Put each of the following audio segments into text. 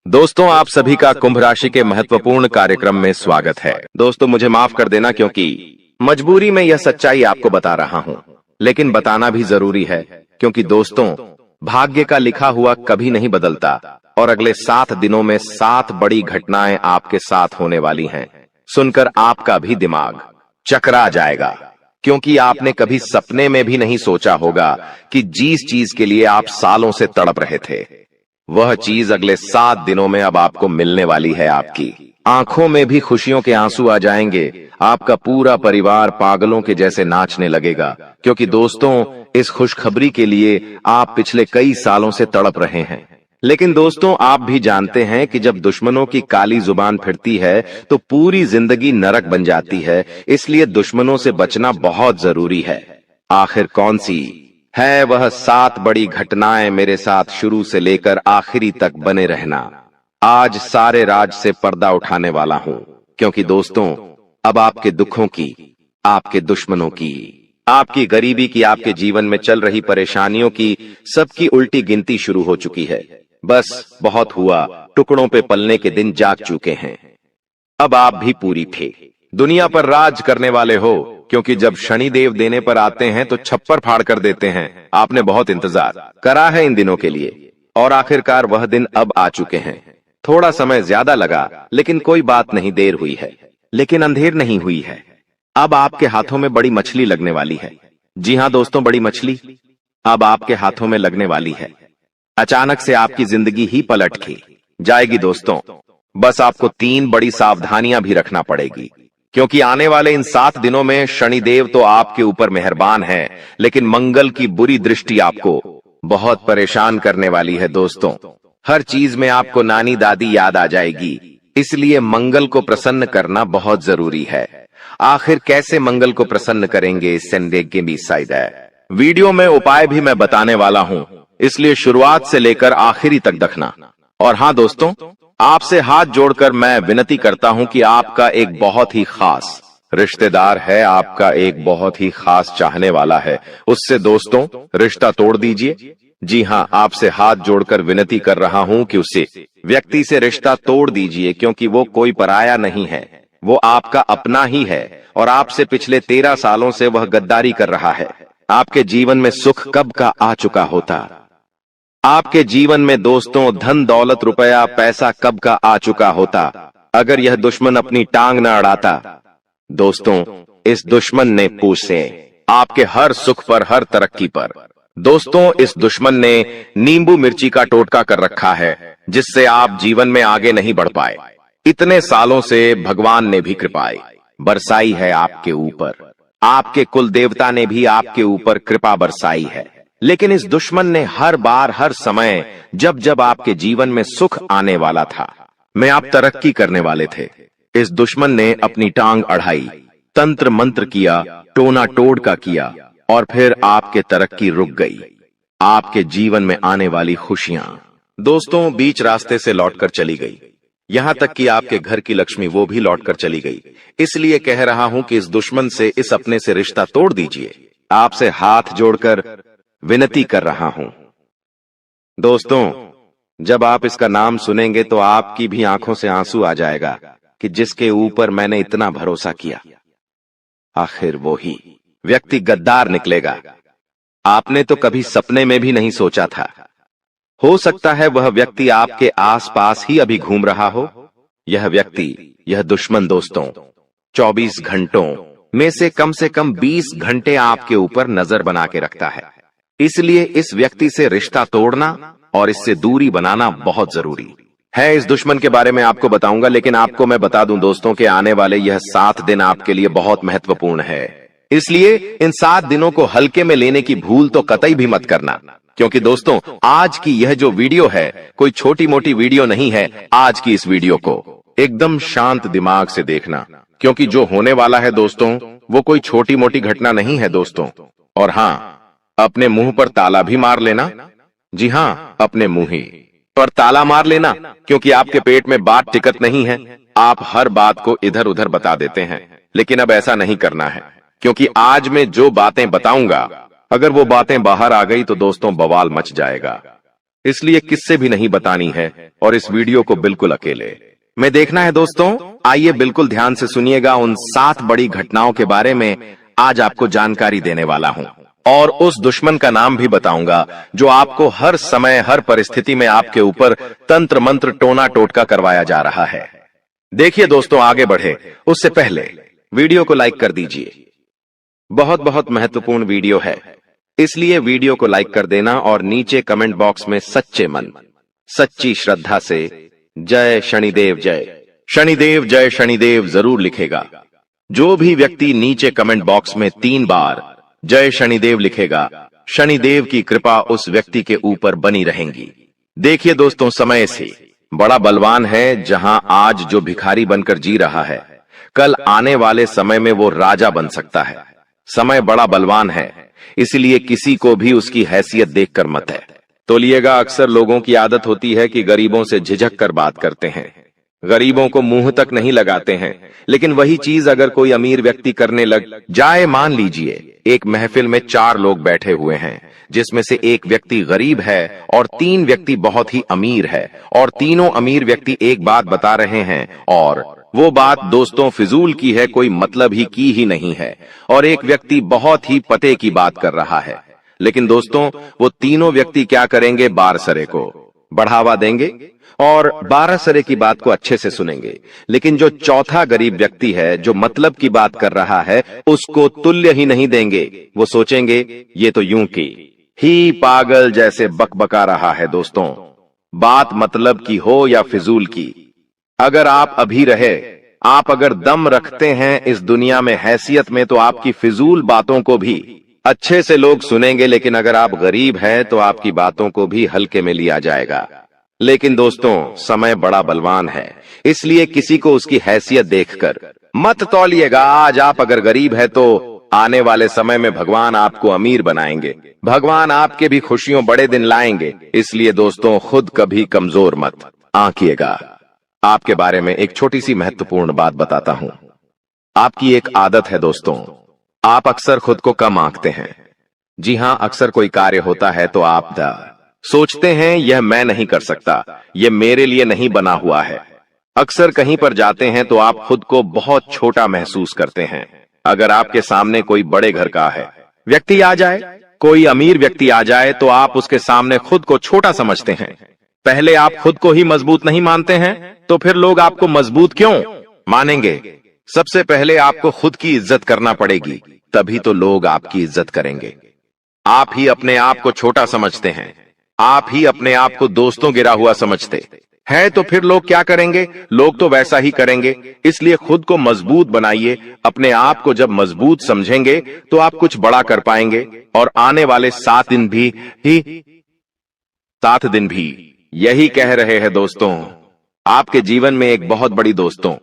दोस्तों, आप सभी का कुंभ राशि के महत्वपूर्ण कार्यक्रम में स्वागत है। दोस्तों, मुझे माफ कर देना क्योंकि मजबूरी में यह सच्चाई आपको बता रहा हूं, लेकिन बताना भी जरूरी है क्योंकि दोस्तों, भाग्य का लिखा हुआ कभी नहीं बदलता और अगले 7 दिनों में 7 बड़ी घटनाएं आपके साथ होने वाली हैं। सुनकर आपका भी दिमाग चकरा जाएगा क्योंकि आपने कभी सपने में भी नहीं सोचा होगा कि जिस चीज के लिए आप सालों से तड़प रहे थे, वह चीज अगले 7 दिनों में अब आपको मिलने वाली है। आपकी आंखों में भी खुशियों के आंसू आ जाएंगे। आपका पूरा परिवार पागलों के जैसे नाचने लगेगा क्योंकि दोस्तों, इस खुशखबरी के लिए आप पिछले कई सालों से तड़प रहे हैं। लेकिन दोस्तों, आप भी जानते हैं कि जब दुश्मनों की काली जुबान फिरती है तो पूरी जिंदगी नरक बन जाती है। इसलिए दुश्मनों से बचना बहुत जरूरी है। आखिर कौन सी है वह 7 बड़ी घटनाएं? मेरे साथ शुरू से लेकर आखिरी तक बने रहना। आज सारे राज से पर्दा उठाने वाला हूं क्योंकि दोस्तों, अब आपके दुखों की, आपके दुश्मनों की, आपकी गरीबी की, आपके जीवन में चल रही परेशानियों की, सबकी उल्टी गिनती शुरू हो चुकी है। बस बहुत हुआ, टुकड़ों पे पलने के दिन जाग चुके हैं। अब आप भी पूरी थे दुनिया पर राज करने वाले हो क्योंकि जब शनिदेव देने पर आते हैं तो छप्पर फाड़ कर देते हैं। आपने बहुत इंतजार करा है इन दिनों के लिए और आखिरकार वह दिन अब आ चुके हैं। थोड़ा समय ज्यादा लगा लेकिन कोई बात नहीं, देर हुई है लेकिन अंधेर नहीं हुई है। अब आपके हाथों में बड़ी मछली लगने वाली है। जी हां दोस्तों, बड़ी मछली अब आपके हाथों में लगने वाली है। अचानक से आपकी जिंदगी ही पलट के जाएगी दोस्तों। बस आपको 3 बड़ी सावधानियां भी रखना पड़ेगी क्योंकि आने वाले इन 7 दिनों में शनिदेव तो आपके ऊपर मेहरबान है, लेकिन मंगल की बुरी दृष्टि आपको बहुत परेशान करने वाली है। दोस्तों, हर चीज में आपको नानी दादी याद आ जाएगी, इसलिए मंगल को प्रसन्न करना बहुत जरूरी है। आखिर कैसे मंगल को प्रसन्न करेंगे, इससे देख भी साइड है। वीडियो में उपाय भी मैं बताने वाला हूं, इसलिए शुरुआत से लेकर आखिरी तक देखना। और हां दोस्तों, आपसे हाथ जोड़कर मैं विनती करता हूं कि आपका एक बहुत ही खास रिश्तेदार है, आपका एक बहुत ही खास चाहने वाला है, उससे दोस्तों रिश्ता तोड़ दीजिए। जी हां, आपसे हाथ जोड़कर विनती कर रहा हूं कि उसे व्यक्ति से रिश्ता तोड़ दीजिए क्योंकि वो कोई पराया नहीं है, वो आपका अपना ही है और आपसे पिछले 13 सालों से वह गद्दारी कर रहा है। आपके जीवन में सुख कब का आ चुका होता, आपके जीवन में दोस्तों धन दौलत रुपया पैसा कब का आ चुका होता, अगर यह दुश्मन अपनी टांग न अड़ाता। दोस्तों, इस दुश्मन ने पूछ से आपके हर सुख पर, हर तरक्की पर, दोस्तों इस दुश्मन ने नींबू मिर्ची का टोटका कर रखा है जिससे आप जीवन में आगे नहीं बढ़ पाए। इतने सालों से भगवान ने भी कृपाएं बरसाई है आपके ऊपर, आपके कुल देवता ने भी आपके ऊपर कृपा बरसाई है। लेकिन इस दुश्मन ने हर बार, हर समय, जब जब आपके जीवन में सुख आने वाला था, में आप तरक्की करने वाले थे, इस दुश्मन ने अपनी टांग अड़ाई, तंत्र मंत्र किया, टोना टोटका किया और फिर आपके तरक्की रुक गई। आपके जीवन में आने वाली खुशियां दोस्तों बीच रास्ते से लौटकर चली गई। यहां तक कि आपके घर की लक्ष्मी वो भी लौटकर चली गई। इसलिए कह रहा हूं कि इस दुश्मन से, इस अपने से रिश्ता तोड़ दीजिए। आपसे हाथ जोड़कर विनती कर रहा हूं। दोस्तों, जब आप इसका नाम सुनेंगे तो आपकी भी आंखों से आंसू आ जाएगा कि जिसके ऊपर मैंने इतना भरोसा किया, आखिर वो ही व्यक्ति गद्दार निकलेगा। आपने तो कभी सपने में भी नहीं सोचा था। हो सकता है वह व्यक्ति आपके आसपास ही अभी घूम रहा हो। यह व्यक्ति, यह दुश्मन दोस्तों 24 घंटों में से कम 20 घंटे आपके ऊपर नजर बना के रखता है। इसलिए इस व्यक्ति से रिश्ता तोड़ना और इससे दूरी बनाना बहुत जरूरी है। इस दुश्मन के बारे में आपको बताऊंगा, लेकिन आपको मैं बता दूं दोस्तों कि आने वाले यह 7 दिन आपके लिए बहुत महत्वपूर्ण है। इसलिए इन 7 दिनों को हल्के में लेने की भूल तो कतई भी मत करना क्योंकि दोस्तों, आज की यह जो वीडियो है कोई छोटी मोटी वीडियो नहीं है। आज की इस वीडियो को एकदम शांत दिमाग से देखना क्योंकि जो होने वाला है दोस्तों, वो कोई छोटी मोटी घटना नहीं है दोस्तों। और हां, अपने मुंह पर ताला भी मार लेना। जी हां, अपने मुंह ही पर ताला मार लेना क्योंकि आपके पेट में बात टिकट नहीं है। आप हर बात को इधर उधर बता देते हैं, लेकिन अब ऐसा नहीं करना है क्योंकि आज मैं जो बातें बताऊंगा, अगर वो बातें बाहर आ गई तो दोस्तों बवाल मच जाएगा। इसलिए किससे भी नहीं बतानी है और इस वीडियो को बिल्कुल अकेले में देखना है दोस्तों। आइए बिल्कुल ध्यान से सुनिएगा, उन 7 बड़ी घटनाओं के बारे में आज आपको जानकारी देने वाला हूं और उस दुश्मन का नाम भी बताऊंगा जो आपको हर समय हर परिस्थिति में आपके ऊपर तंत्र मंत्र टोना टोटका करवाया जा रहा है। देखिए दोस्तों, आगे बढ़े उससे पहले वीडियो को लाइक कर दीजिए। बहुत बहुत महत्वपूर्ण वीडियो है, इसलिए वीडियो को लाइक कर देना और नीचे कमेंट बॉक्स में सच्चे मन सच्ची श्रद्धा से जय शनिदेव जय शनिदेव जरूर लिखेगा। जो भी व्यक्ति नीचे कमेंट बॉक्स में 3 बार जय शनिदेव लिखेगा, शनिदेव की कृपा उस व्यक्ति के ऊपर बनी रहेगी। देखिए दोस्तों, समय से बड़ा बलवान है। जहां आज जो भिखारी बनकर जी रहा है, कल आने वाले समय में वो राजा बन सकता है। समय बड़ा बलवान है, इसलिए किसी को भी उसकी हैसियत देखकर मत है तोलिएगा। अक्सर लोगों की आदत होती है कि गरीबों से झिझक कर बात करते हैं, गरीबों को मुंह तक नहीं लगाते हैं। लेकिन वही चीज अगर कोई अमीर व्यक्ति करने लग जाए, मान लीजिए एक महफिल में 4 लोग बैठे हुए हैं, जिसमें से एक व्यक्ति गरीब है और 3 व्यक्ति बहुत ही अमीर है, और तीनों अमीर व्यक्ति एक बात बता रहे हैं और वो बात दोस्तों फिजूल की है, कोई मतलब की ही नहीं है, और एक व्यक्ति बहुत ही पते की बात कर रहा है। लेकिन दोस्तों, वो तीनों व्यक्ति क्या करेंगे, 12 सरे को बढ़ावा देंगे और 12 सरे की बात को अच्छे से सुनेंगे। लेकिन जो चौथा गरीब व्यक्ति है, जो मतलब की बात कर रहा है, उसको तुल्य ही नहीं देंगे। वो सोचेंगे ये तो यूं की ही पागल जैसे बकबका रहा है। दोस्तों, बात मतलब की हो या फिजूल की, अगर आप अभी रहे, आप अगर दम रखते हैं इस दुनिया में हैसियत में, तो आपकी फिजूल बातों को भी अच्छे से लोग सुनेंगे। लेकिन अगर आप गरीब हैं तो आपकी बातों को भी हल्के में लिया जाएगा। लेकिन दोस्तों, समय बड़ा बलवान है, इसलिए किसी को उसकी हैसियत देखकर मत तौलिएगा। आज आप अगर गरीब है तो आने वाले समय में भगवान आपको अमीर बनाएंगे, भगवान आपके भी खुशियों बड़े दिन लाएंगे। इसलिए दोस्तों, खुद कभी कमजोर मत आंकिएगा। आपके बारे में एक छोटी सी महत्वपूर्ण बात बताता हूं। आपकी एक आदत है दोस्तों, आप अक्सर खुद को कम आंकते हैं। जी हां, अक्सर कोई कार्य होता है तो आप सोचते हैं यह मैं नहीं कर सकता, यह मेरे लिए नहीं बना हुआ है। अक्सर कहीं पर जाते हैं तो आप खुद को बहुत छोटा महसूस करते हैं। अगर आपके सामने कोई बड़े घर का है व्यक्ति आ जाए, कोई अमीर व्यक्ति आ जाए, तो आप उसके सामने खुद को छोटा समझते हैं। पहले आप खुद को ही मजबूत नहीं मानते हैं, तो फिर लोग आपको मजबूत क्यों मानेंगे? सबसे पहले आपको खुद की इज्जत करना पड़ेगी, तभी तो लोग आपकी इज्जत करेंगे। आप ही अपने आप को छोटा समझते हैं, आप ही अपने आप को दोस्तों गिरा हुआ समझते हैं, तो फिर लोग क्या करेंगे? लोग तो वैसा ही करेंगे। इसलिए खुद को मजबूत बनाइए। अपने आप को जब मजबूत समझेंगे तो आप कुछ बड़ा कर पाएंगे। और आने वाले 7 दिन भी यही कह रहे हैं दोस्तों। आपके जीवन में एक बहुत बड़ी दोस्तों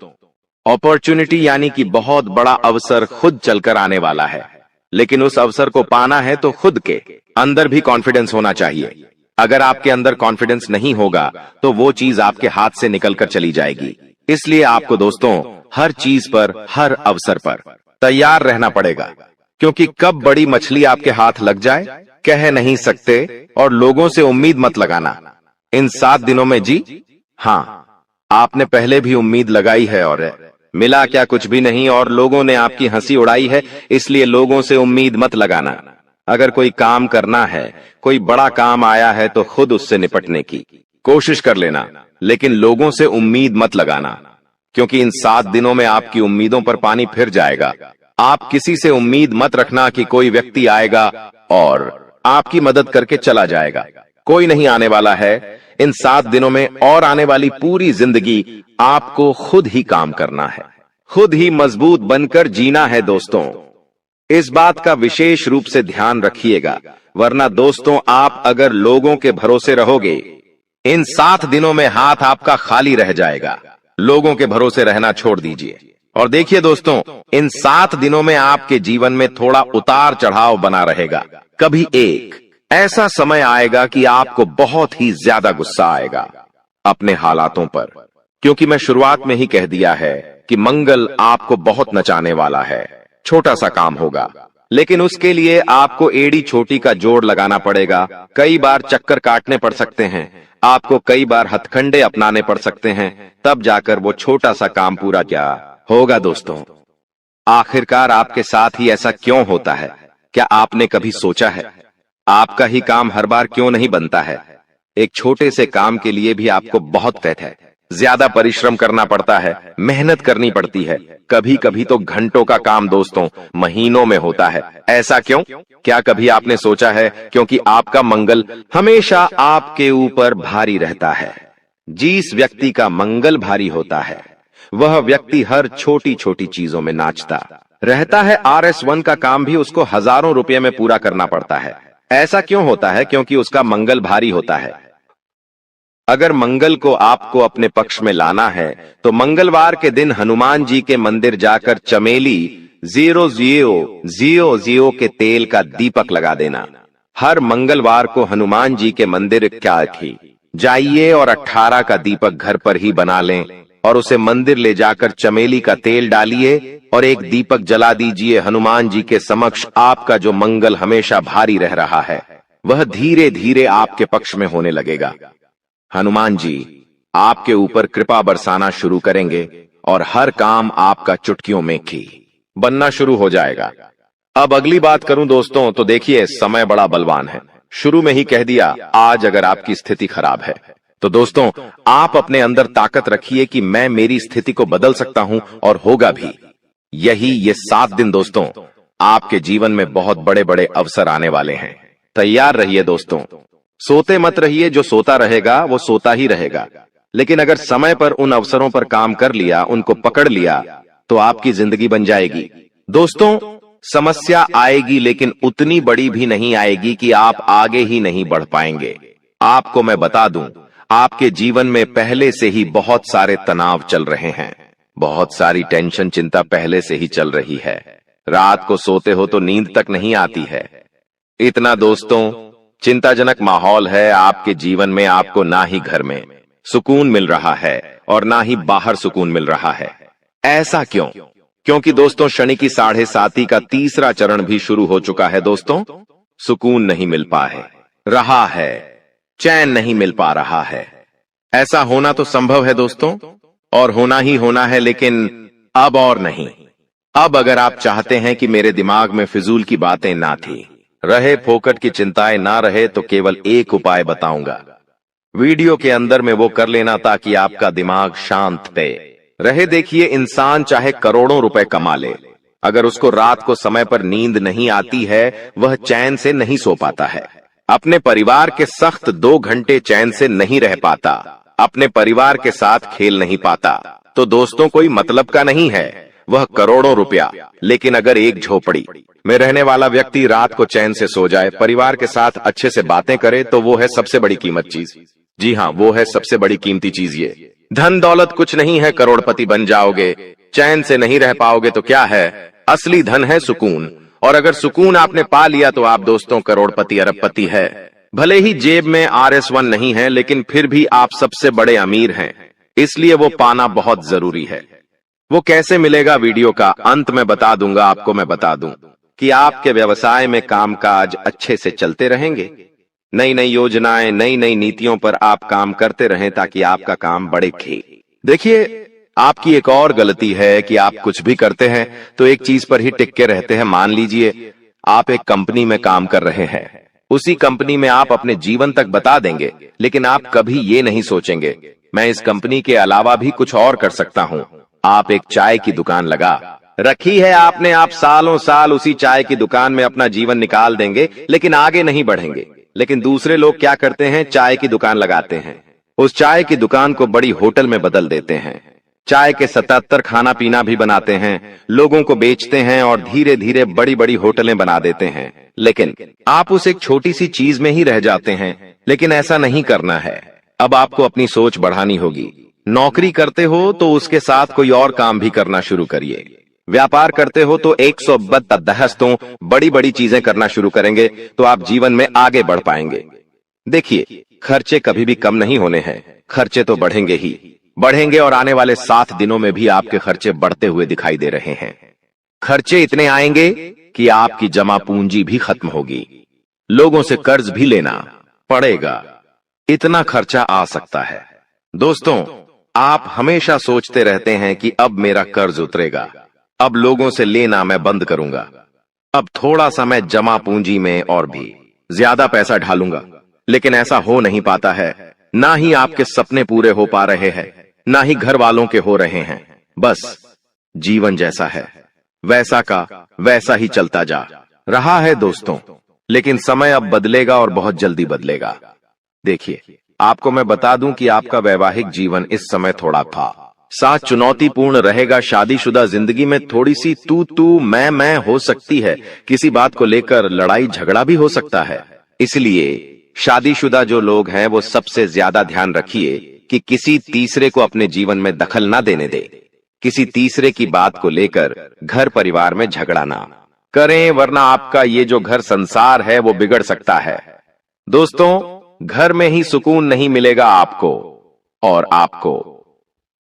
अपॉर्चुनिटी यानी कि बहुत बड़ा अवसर खुद चलकर आने वाला है। लेकिन उस अवसर को पाना है तो खुद के अंदर भी कॉन्फिडेंस होना चाहिए। अगर आपके अंदर कॉन्फिडेंस नहीं होगा तो वो चीज आपके हाथ से निकलकर चली जाएगी। इसलिए आपको दोस्तों हर चीज पर, हर अवसर पर तैयार रहना पड़ेगा, क्योंकि कब बड़ी मछली आपके हाथ लग जाए कह नहीं सकते। और लोगों से उम्मीद मत लगाना इन 7 दिनों में। जी हाँ, आपने पहले भी उम्मीद लगाई है और मिला क्या? कुछ भी नहीं, और लोगों ने आपकी हंसी उड़ाई है। इसलिए लोगों से उम्मीद मत लगाना। अगर कोई काम करना है, कोई बड़ा काम आया है, तो खुद उससे निपटने की कोशिश कर लेना, लेकिन लोगों से उम्मीद मत लगाना, क्योंकि इन 7 दिनों में आपकी उम्मीदों पर पानी फिर जाएगा। आप किसी से उम्मीद मत रखना कि कोई व्यक्ति आएगा और आपकी मदद करके चला जाएगा। कोई नहीं आने वाला है इन 7 दिनों में, और आने वाली पूरी जिंदगी आपको खुद ही काम करना है, खुद ही मजबूत बनकर जीना है। दोस्तों, इस बात का विशेष रूप से ध्यान रखिएगा, वरना दोस्तों आप अगर लोगों के भरोसे रहोगे, इन 7 दिनों में हाथ आपका खाली रह जाएगा। लोगों के भरोसे रहना छोड़ दीजिए। और देखिए दोस्तों, इन 7 दिनों में आपके जीवन में थोड़ा उतार चढ़ाव बना रहेगा। कभी एक ऐसा समय आएगा कि आपको बहुत ही ज्यादा गुस्सा आएगा अपने हालातों पर, क्योंकि मैं शुरुआत में ही कह दिया है कि मंगल आपको बहुत नचाने वाला है। छोटा सा काम होगा, लेकिन उसके लिए आपको एड़ी छोटी का जोड़ लगाना पड़ेगा, कई बार चक्कर काटने पड़ सकते हैं, आपको कई बार हथकंडे अपनाने पड़ सकते हैं, तब जाकर वो छोटा सा काम पूरा क्या होगा। दोस्तों, आखिरकार आपके साथ ही ऐसा क्यों होता है? क्या आपने कभी सोचा है आपका ही काम हर बार क्यों नहीं बनता है? एक छोटे से काम के लिए भी आपको बहुत मेहनत है, ज्यादा परिश्रम करना पड़ता है, मेहनत करनी पड़ती है, कभी कभी तो घंटों का काम दोस्तों महीनों में होता है। ऐसा क्यों? क्या कभी आपने सोचा है क्योंकि आपका मंगल हमेशा आपके ऊपर भारी रहता है। जिस व्यक्ति का मंगल भारी होता है वह व्यक्ति हर छोटी छोटी चीजों में नाचता रहता है। RS1 का काम भी उसको हजारों रुपए में पूरा करना पड़ता है। ऐसा क्यों होता है? क्योंकि उसका मंगल भारी होता है। अगर मंगल को आपको अपने पक्ष में लाना है तो मंगलवार के दिन हनुमान जी के मंदिर जाकर चमेली 0000 के तेल का दीपक लगा देना। हर मंगलवार को हनुमान जी के मंदिर क्या थी जाइए और 18 का दीपक घर पर ही बना लें और उसे मंदिर ले जाकर चमेली का तेल डालिए और एक दीपक जला दीजिए हनुमान जी के समक्ष। आपका जो मंगल हमेशा भारी रह रहा है वह धीरे धीरे आपके पक्ष में होने लगेगा। हनुमान जी आपके ऊपर कृपा बरसाना शुरू करेंगे और हर काम आपका चुटकियों में की बनना शुरू हो जाएगा। अब अगली बात करूं दोस्तों तो देखिए, समय बड़ा बलवान है। शुरू में ही कह दिया, आज अगर आपकी स्थिति खराब है तो दोस्तों आप अपने अंदर ताकत रखिए कि मैं मेरी स्थिति को बदल सकता हूं और होगा भी। ये 7 दिन दोस्तों आपके जीवन में बहुत बड़े बड़े अवसर आने वाले हैं। तैयार रहिए दोस्तों, सोते मत रहिए। जो सोता रहेगा वो सोता ही रहेगा, लेकिन अगर समय पर उन अवसरों पर काम कर लिया, उनको पकड़ लिया तो आपकी जिंदगी बन जाएगी। दोस्तों, समस्या आएगी लेकिन उतनी बड़ी भी नहीं आएगी कि आप आगे ही नहीं बढ़ पाएंगे। आपको मैं बता दूं, आपके जीवन में पहले से ही बहुत सारे तनाव चल रहे हैं, बहुत सारी टेंशन चिंता पहले से ही चल रही है। रात को सोते हो तो नींद तक नहीं आती है। इतना दोस्तों चिंताजनक माहौल है आपके जीवन में। आपको ना ही घर में सुकून मिल रहा है और ना ही बाहर सुकून मिल रहा है। ऐसा क्यों? क्योंकि दोस्तों शनि की 7.5 का तीसरा चरण भी शुरू हो चुका है। दोस्तों, सुकून नहीं मिल पा रहा है, चैन नहीं मिल पा रहा है। ऐसा होना तो संभव है दोस्तों, और होना ही होना है, लेकिन अब और नहीं। अब अगर आप चाहते हैं कि मेरे दिमाग में फिजूल की बातें ना थी रहे, फोकट की चिंताएं ना रहे, तो केवल एक उपाय बताऊंगा। वीडियो के अंदर में वो कर लेना ताकि आपका दिमाग शांत पे रहे। देखिए, इंसान चाहे करोड़ों रुपए कमा ले, अगर उसको रात को समय पर नींद नहीं आती है वह चैन से नहीं सो पाता है। अपने परिवार के सख्त 2 घंटे चैन से नहीं रह पाता, अपने परिवार के साथ खेल नहीं पाता, तो दोस्तों कोई मतलब का नहीं है वह करोड़ों रुपया। लेकिन अगर एक झोपड़ी में रहने वाला व्यक्ति रात को चैन से सो जाए, परिवार के साथ अच्छे से बातें करे, तो वो है सबसे बड़ी कीमत चीज। जी हाँ, वो है सबसे बड़ी कीमती चीज। ये धन दौलत कुछ नहीं है, करोड़पति बन जाओगे, चैन से नहीं रह पाओगे तो क्या है? असली धन है सुकून, और अगर सुकून आपने पा लिया तो आप दोस्तों करोड़पति अरबपति है। भले ही जेब में RS1 नहीं है, लेकिन फिर भी आप सबसे बड़े अमीर हैं, इसलिए वो पाना बहुत जरूरी है। वो कैसे मिलेगा वीडियो का अंत में बता दूंगा। आपको मैं बता दूं कि आपके व्यवसाय में कामकाज अच्छे से चलते रहेंगे। नई नई योजनाएं, नई नई नीतियों पर आप काम करते रहें ताकि आपका काम बढ़े। देखिए, आपकी एक और गलती है कि आप कुछ भी करते हैं तो एक चीज पर ही टिक के रहते हैं। मान लीजिए आप एक कंपनी में काम कर रहे हैं, उसी कंपनी में आप अपने जीवन तक बता देंगे, लेकिन आप कभी ये नहीं सोचेंगे मैं इस कंपनी के अलावा भी कुछ और कर सकता हूं। आप एक चाय की दुकान लगा रखी है आपने, आप सालों साल उसी चाय की दुकान में अपना जीवन निकाल देंगे, लेकिन आगे नहीं बढ़ेंगे। लेकिन दूसरे लोग क्या करते हैं? चाय की दुकान लगाते हैं, उस चाय की दुकान को बड़ी होटल में बदल देते हैं, चाय के 77 खाना पीना भी बनाते हैं, लोगों को बेचते हैं और धीरे धीरे बड़ी बड़ी होटलें बना देते हैं। लेकिन आप उस एक छोटी सी चीज में ही रह जाते हैं। लेकिन ऐसा नहीं करना है। अब आपको अपनी सोच बढ़ानी होगी। नौकरी करते हो तो उसके साथ कोई और काम भी करना शुरू करिए। व्यापार करते हो तो 110 बड़ी बड़ी चीजें करना शुरू करेंगे तो आप जीवन में आगे बढ़ पाएंगे। देखिए, खर्चे कभी भी कम नहीं होने हैं, खर्चे तो बढ़ेंगे ही बढ़ेंगे, और आने वाले 7 दिनों में भी आपके खर्चे बढ़ते हुए दिखाई दे रहे हैं। खर्चे इतने आएंगे कि आपकी जमा पूंजी भी खत्म होगी, लोगों से कर्ज भी लेना पड़ेगा, इतना खर्चा आ सकता है। दोस्तों, आप हमेशा सोचते रहते हैं कि अब मेरा कर्ज उतरेगा, अब लोगों से लेना मैं बंद करूंगा, अब थोड़ा सा मैं जमा पूंजी में और भी ज्यादा पैसा ढालूंगा। लेकिन ऐसा हो नहीं पाता है, ना ही आपके सपने पूरे हो पा रहे हैं, ना ही घर वालों के हो रहे हैं। बस जीवन जैसा है वैसा का वैसा ही चलता जा रहा है दोस्तों। लेकिन समय अब बदलेगा और बहुत जल्दी बदलेगा। देखिए, आपको मैं बता दूं कि आपका वैवाहिक जीवन इस समय थोड़ा साथ चुनौतीपूर्ण रहेगा। शादीशुदा जिंदगी में थोड़ी सी तू मैं हो सकती है, किसी बात को लेकर लड़ाई झगड़ा भी हो सकता है। इसलिए शादीशुदा जो लोग हैं वो सबसे ज्यादा ध्यान रखिए कि किसी तीसरे को अपने जीवन में दखल ना देने दे, किसी तीसरे की बात को लेकर घर परिवार में झगड़ा ना करें, वरना आपका ये जो घर संसार है वो बिगड़ सकता है। दोस्तों, घर में ही सुकून नहीं मिलेगा आपको और आपको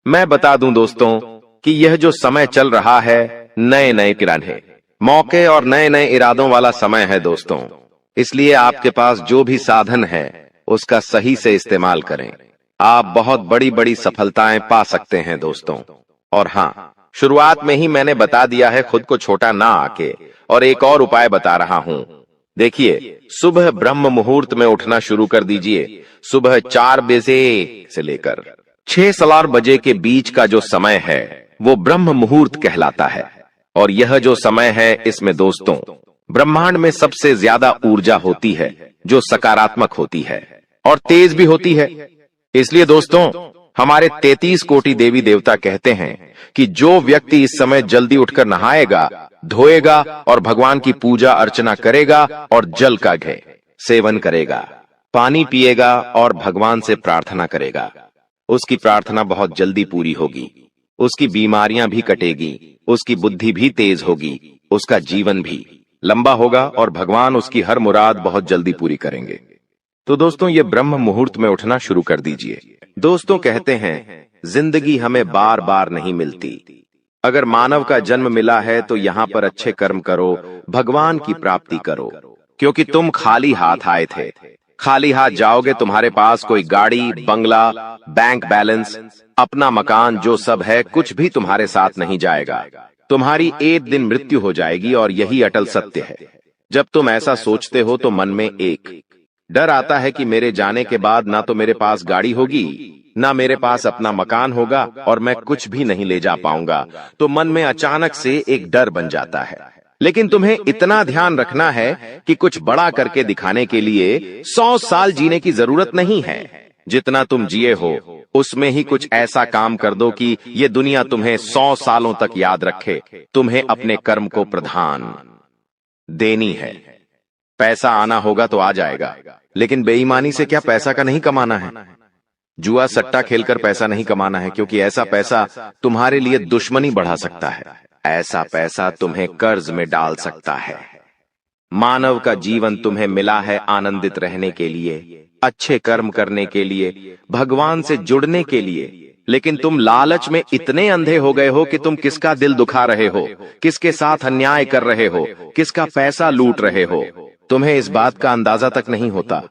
मैं बता दूं दोस्तों कि यह जो समय चल रहा है नए नए किराने मौके और नए नए इरादों वाला समय है दोस्तों। इसलिए आपके पास जो भी साधन है उसका सही से इस्तेमाल करें, आप बहुत बड़ी बड़ी सफलताएं पा सकते हैं दोस्तों। और हाँ, शुरुआत में ही मैंने बता दिया है खुद को छोटा ना आके, और एक और उपाय बता रहा हूं। देखिए, सुबह ब्रह्म मुहूर्त में उठना शुरू कर दीजिए। सुबह 4 बजे से लेकर 6 बजे के बीच का जो समय है वो ब्रह्म मुहूर्त कहलाता है। और यह जो समय है इसमें दोस्तों ब्रह्मांड में सबसे ज्यादा ऊर्जा होती है, जो सकारात्मक होती है और तेज भी होती है। इसलिए दोस्तों, हमारे 33 कोटि देवी देवता कहते हैं कि जो व्यक्ति इस समय जल्दी उठकर नहाएगा, धोएगा और भगवान की पूजा अर्चना करेगा और जल का घे सेवन करेगा, पानी पिएगा और भगवान से प्रार्थना करेगा, उसकी प्रार्थना बहुत जल्दी पूरी होगी, उसकी बीमारियां भी कटेगी, उसकी बुद्धि भी तेज होगी, उसका जीवन भी लंबा होगा और भगवान उसकी हर मुराद बहुत जल्दी पूरी करेंगे। तो दोस्तों, ये ब्रह्म मुहूर्त में उठना शुरू कर दीजिए। दोस्तों, कहते हैं जिंदगी हमें बार बार नहीं मिलती। अगर मानव का जन्म मिला है तो यहाँ पर अच्छे कर्म करो, भगवान की प्राप्ति करो, क्योंकि तुम खाली हाथ आए थे। खाली हाथ जाओगे, तुम्हारे पास कोई गाड़ी, बंगला, बैंक बैलेंस, अपना मकान, जो सब है कुछ भी तुम्हारे साथ नहीं जाएगा। तुम्हारी एक दिन मृत्यु हो जाएगी और यही अटल सत्य है। जब तुम ऐसा सोचते हो तो मन में एक डर आता है कि मेरे जाने के बाद ना तो मेरे पास गाड़ी होगी, ना मेरे पास अपना मकान होगा और मैं कुछ भी नहीं ले जा पाऊंगा। तो मन में अचानक से एक डर बन जाता है। लेकिन तुम्हें इतना ध्यान रखना है कि कुछ बड़ा करके दिखाने के लिए 100 साल जीने की जरूरत नहीं है। जितना तुम जिए हो उसमें ही कुछ ऐसा काम कर दो कि ये दुनिया तुम्हें 100 सालों तक याद रखे। तुम्हें अपने कर्म को प्रधान देनी है। पैसा आना होगा तो आ जाएगा, लेकिन बेईमानी से क्या पैसा का नहीं कमाना है। जुआ सट्टा खेलकर पैसा नहीं कमाना है, क्योंकि ऐसा पैसा तुम्हारे लिए दुश्मनी बढ़ा सकता है। ऐसा पैसा तुम्हें कर्ज में डाल सकता है। मानव का जीवन तुम्हें मिला है आनंदित रहने के लिए, अच्छे कर्म करने के लिए, भगवान से जुड़ने के लिए। लेकिन तुम लालच में इतने अंधे हो गए हो कि तुम किसका दिल दुखा रहे हो, किसके साथ अन्याय कर रहे हो, किसका पैसा लूट रहे हो, तुम्हें इस बात का अंदाजा तक नहीं होता।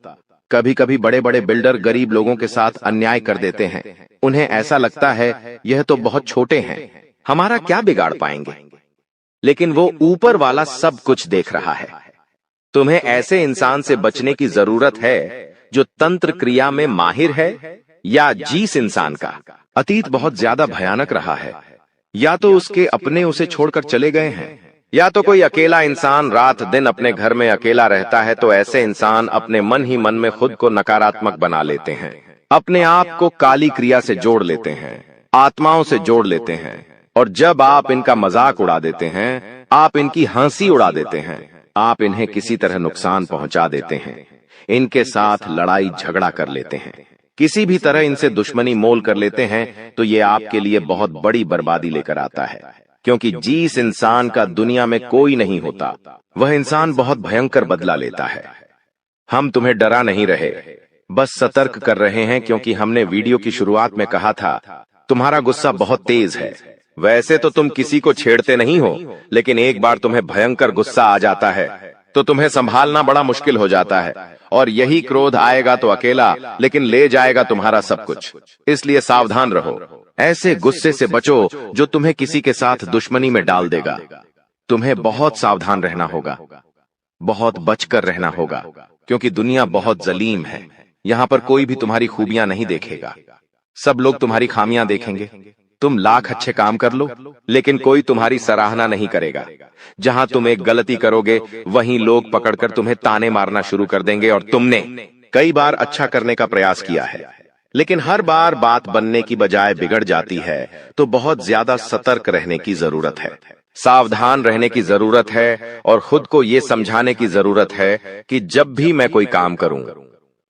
कभी कभी बड़े बड़े बिल्डर गरीब लोगों के साथ अन्याय कर देते हैं। उन्हें ऐसा लगता है यह तो बहुत छोटे हैं, हमारा क्या बिगाड़ पाएंगे। लेकिन वो ऊपर वाला सब कुछ देख रहा है। तुम्हें ऐसे इंसान से बचने की जरूरत है जो तंत्र क्रिया में माहिर है, या जिस इंसान का अतीत बहुत ज्यादा भयानक रहा है, या तो उसके अपने उसे छोड़कर चले गए हैं, या तो कोई अकेला इंसान रात दिन अपने घर में अकेला रहता है। तो ऐसे इंसान अपने मन ही मन में खुद को नकारात्मक बना लेते हैं, अपने आप को काली क्रिया से जोड़ लेते हैं, आत्माओं से जोड़ लेते हैं। और जब आप इनका मजाक उड़ा देते हैं, आप इनकी हंसी उड़ा देते हैं, आप इन्हें किसी तरह नुकसान पहुंचा देते हैं, इनके साथ लड़ाई झगड़ा कर लेते हैं, किसी भी तरह इनसे दुश्मनी मोल कर लेते हैं, तो ये आपके लिए बहुत बड़ी बर्बादी लेकर आता है। क्योंकि जिस इंसान का दुनिया में कोई नहीं होता, वह इंसान बहुत भयंकर बदला लेता है। हम तुम्हें डरा नहीं रहे, बस सतर्क कर रहे हैं, क्योंकि हमने वीडियो की शुरुआत में कहा था तुम्हारा गुस्सा बहुत तेज है, वैसे तो तुम किसी को छेड़ते नहीं हो, लेकिन एक बार तुम्हें भयंकर गुस्सा आ जाता है तो तुम्हें संभालना बड़ा मुश्किल हो जाता है, और यही क्रोध आएगा तो अकेला, लेकिन ले जाएगा तुम्हारा सब कुछ। इसलिए सावधान रहो, ऐसे गुस्से से बचो जो तुम्हें किसी के साथ दुश्मनी में डाल देगा। तुम्हें बहुत सावधान रहना होगा, बहुत बचकर रहना होगा, क्योंकि दुनिया बहुत जलीम है। यहाँ पर कोई भी तुम्हारी खूबियां नहीं देखेगा, सब लोग तुम्हारी खामियां देखेंगे। तुम लाख अच्छे काम कर लो, लेकिन कोई तुम्हारी सराहना नहीं करेगा। जहां तुम एक गलती करोगे, वहीं लोग पकड़कर तुम्हें ताने मारना शुरू कर देंगे। और तुमने कई बार अच्छा करने का प्रयास किया है, लेकिन हर बार बात बनने की बजाय बिगड़ जाती है। तो बहुत ज्यादा सतर्क रहने की जरूरत है, सावधान रहने की जरूरत है, और खुद को यह समझाने की जरूरत है कि जब भी मैं कोई काम करूं,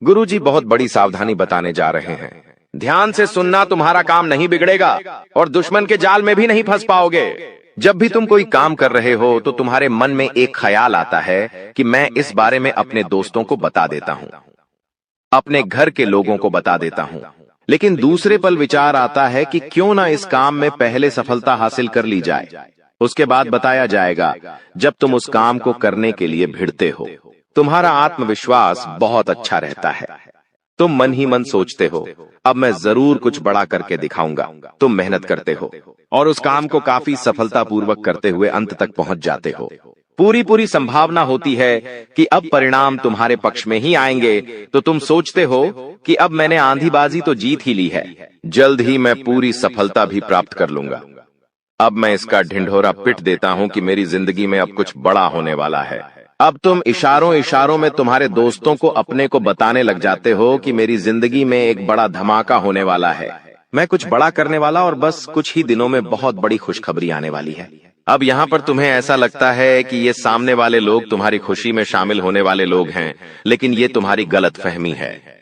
गुरुजी बहुत बड़ी सावधानी बताने जा रहे हैं। ध्यान से सुनना, तुम्हारा काम नहीं बिगड़ेगा और दुश्मन के जाल में भी नहीं फंस पाओगे। जब भी तुम कोई काम कर रहे हो तो तुम्हारे मन में एक ख्याल आता है कि मैं इस बारे में अपने दोस्तों को बता देता हूं, अपने घर के लोगों को बता देता हूं। लेकिन दूसरे पल विचार आता है कि क्यों ना इस काम में पहले सफलता हासिल कर ली जाए, उसके बाद बताया जाएगा। जब तुम उस काम को करने के लिए भिड़ते हो, तुम्हारा आत्मविश्वास बहुत अच्छा रहता है। तुम मन ही मन सोचते हो, अब मैं जरूर कुछ बड़ा करके दिखाऊंगा। तुम मेहनत करते हो और उस काम को काफी सफलतापूर्वक करते हुए अंत तक पहुंच जाते हो। पूरी संभावना होती है कि अब परिणाम तुम्हारे पक्ष में ही आएंगे, तो तुम सोचते हो कि अब मैंने आंधीबाजी तो जीत ही ली है, जल्द ही मैं पूरी सफलता भी प्राप्त कर लूंगा। अब मैं इसका ढिंढोरा पिट देता हूं कि मेरी जिंदगी में अब कुछ बड़ा होने वाला है। अब तुम इशारों में तुम्हारे दोस्तों को अपने को बताने लग जाते हो कि मेरी जिंदगी में एक बड़ा धमाका होने वाला है, मैं कुछ बड़ा करने वाला, और बस कुछ ही दिनों में बहुत बड़ी खुशखबरी आने वाली है। अब यहाँ पर तुम्हें ऐसा लगता है कि ये सामने वाले लोग तुम्हारी खुशी में शामिल होने वाले लोग हैं, लेकिन ये तुम्हारी गलतफहमी है।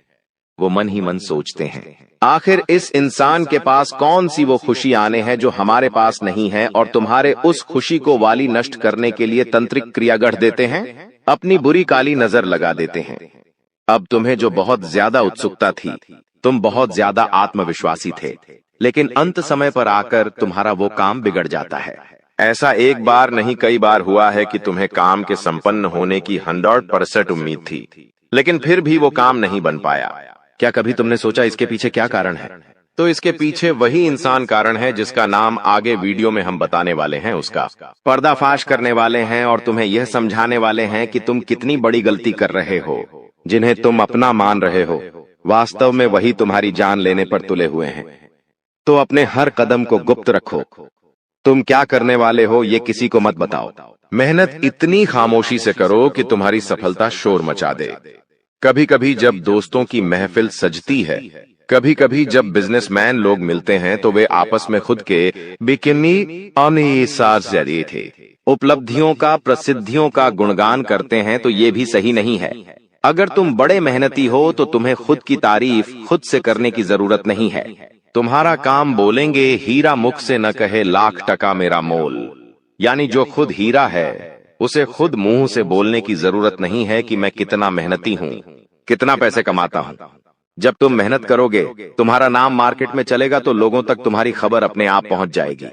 वो मन ही मन सोचते हैं, आखिर इस इंसान के पास कौन सी वो खुशी आने हैं जो हमारे पास नहीं है, और तुम्हारे उस खुशी को वाली नष्ट करने के लिए तंत्रिक क्रिया गढ़ देते हैं, अपनी बुरी काली नजर लगा देते हैं। अब तुम्हें जो बहुत ज्यादा उत्सुकता थी, तुम बहुत ज्यादा आत्मविश्वासी थे, लेकिन अंत समय पर आकर तुम्हारा वो काम बिगड़ जाता है। ऐसा एक बार नहीं कई बार हुआ है कि तुम्हें काम के संपन्न होने की 100% उम्मीद थी, लेकिन फिर भी वो काम नहीं बन पाया। क्या कभी तुमने सोचा इसके पीछे क्या कारण है? तो इसके पीछे वही इंसान कारण है जिसका नाम आगे वीडियो में हम बताने वाले हैं। उसका पर्दाफाश करने वाले हैं और तुम्हें यह समझाने वाले हैं कि तुम कितनी बड़ी गलती कर रहे हो। जिन्हें तुम अपना मान रहे हो, वास्तव में वही तुम्हारी जान लेने पर तुले हुए हैं। तो अपने हर कदम को गुप्त रखो। तुम क्या करने वाले हो ये किसी को मत बताओ। मेहनत इतनी खामोशी से करो कि तुम्हारी सफलता शोर मचा दे। कभी कभी जब दोस्तों की महफिल सजती है, कभी कभी जब बिजनेसमैन लोग मिलते हैं, तो वे आपस में खुद के बिकिनी जरिए थे उपलब्धियों का, प्रसिद्धियों का गुणगान करते हैं, तो ये भी सही नहीं है। अगर तुम बड़े मेहनती हो तो तुम्हें खुद की तारीफ खुद से करने की जरूरत नहीं है। तुम्हारा काम बोलेंगे, हीरा मुख से न कहे लाख टका मेरा मोल। यानी जो खुद हीरा है उसे खुद मुंह से बोलने की जरूरत नहीं है कि मैं कितना मेहनती हूँ, कितना पैसे कमाता हूँ। जब तुम मेहनत करोगे, तुम्हारा नाम मार्केट में चलेगा, तो लोगों तक तुम्हारी खबर अपने आप पहुंच जाएगी।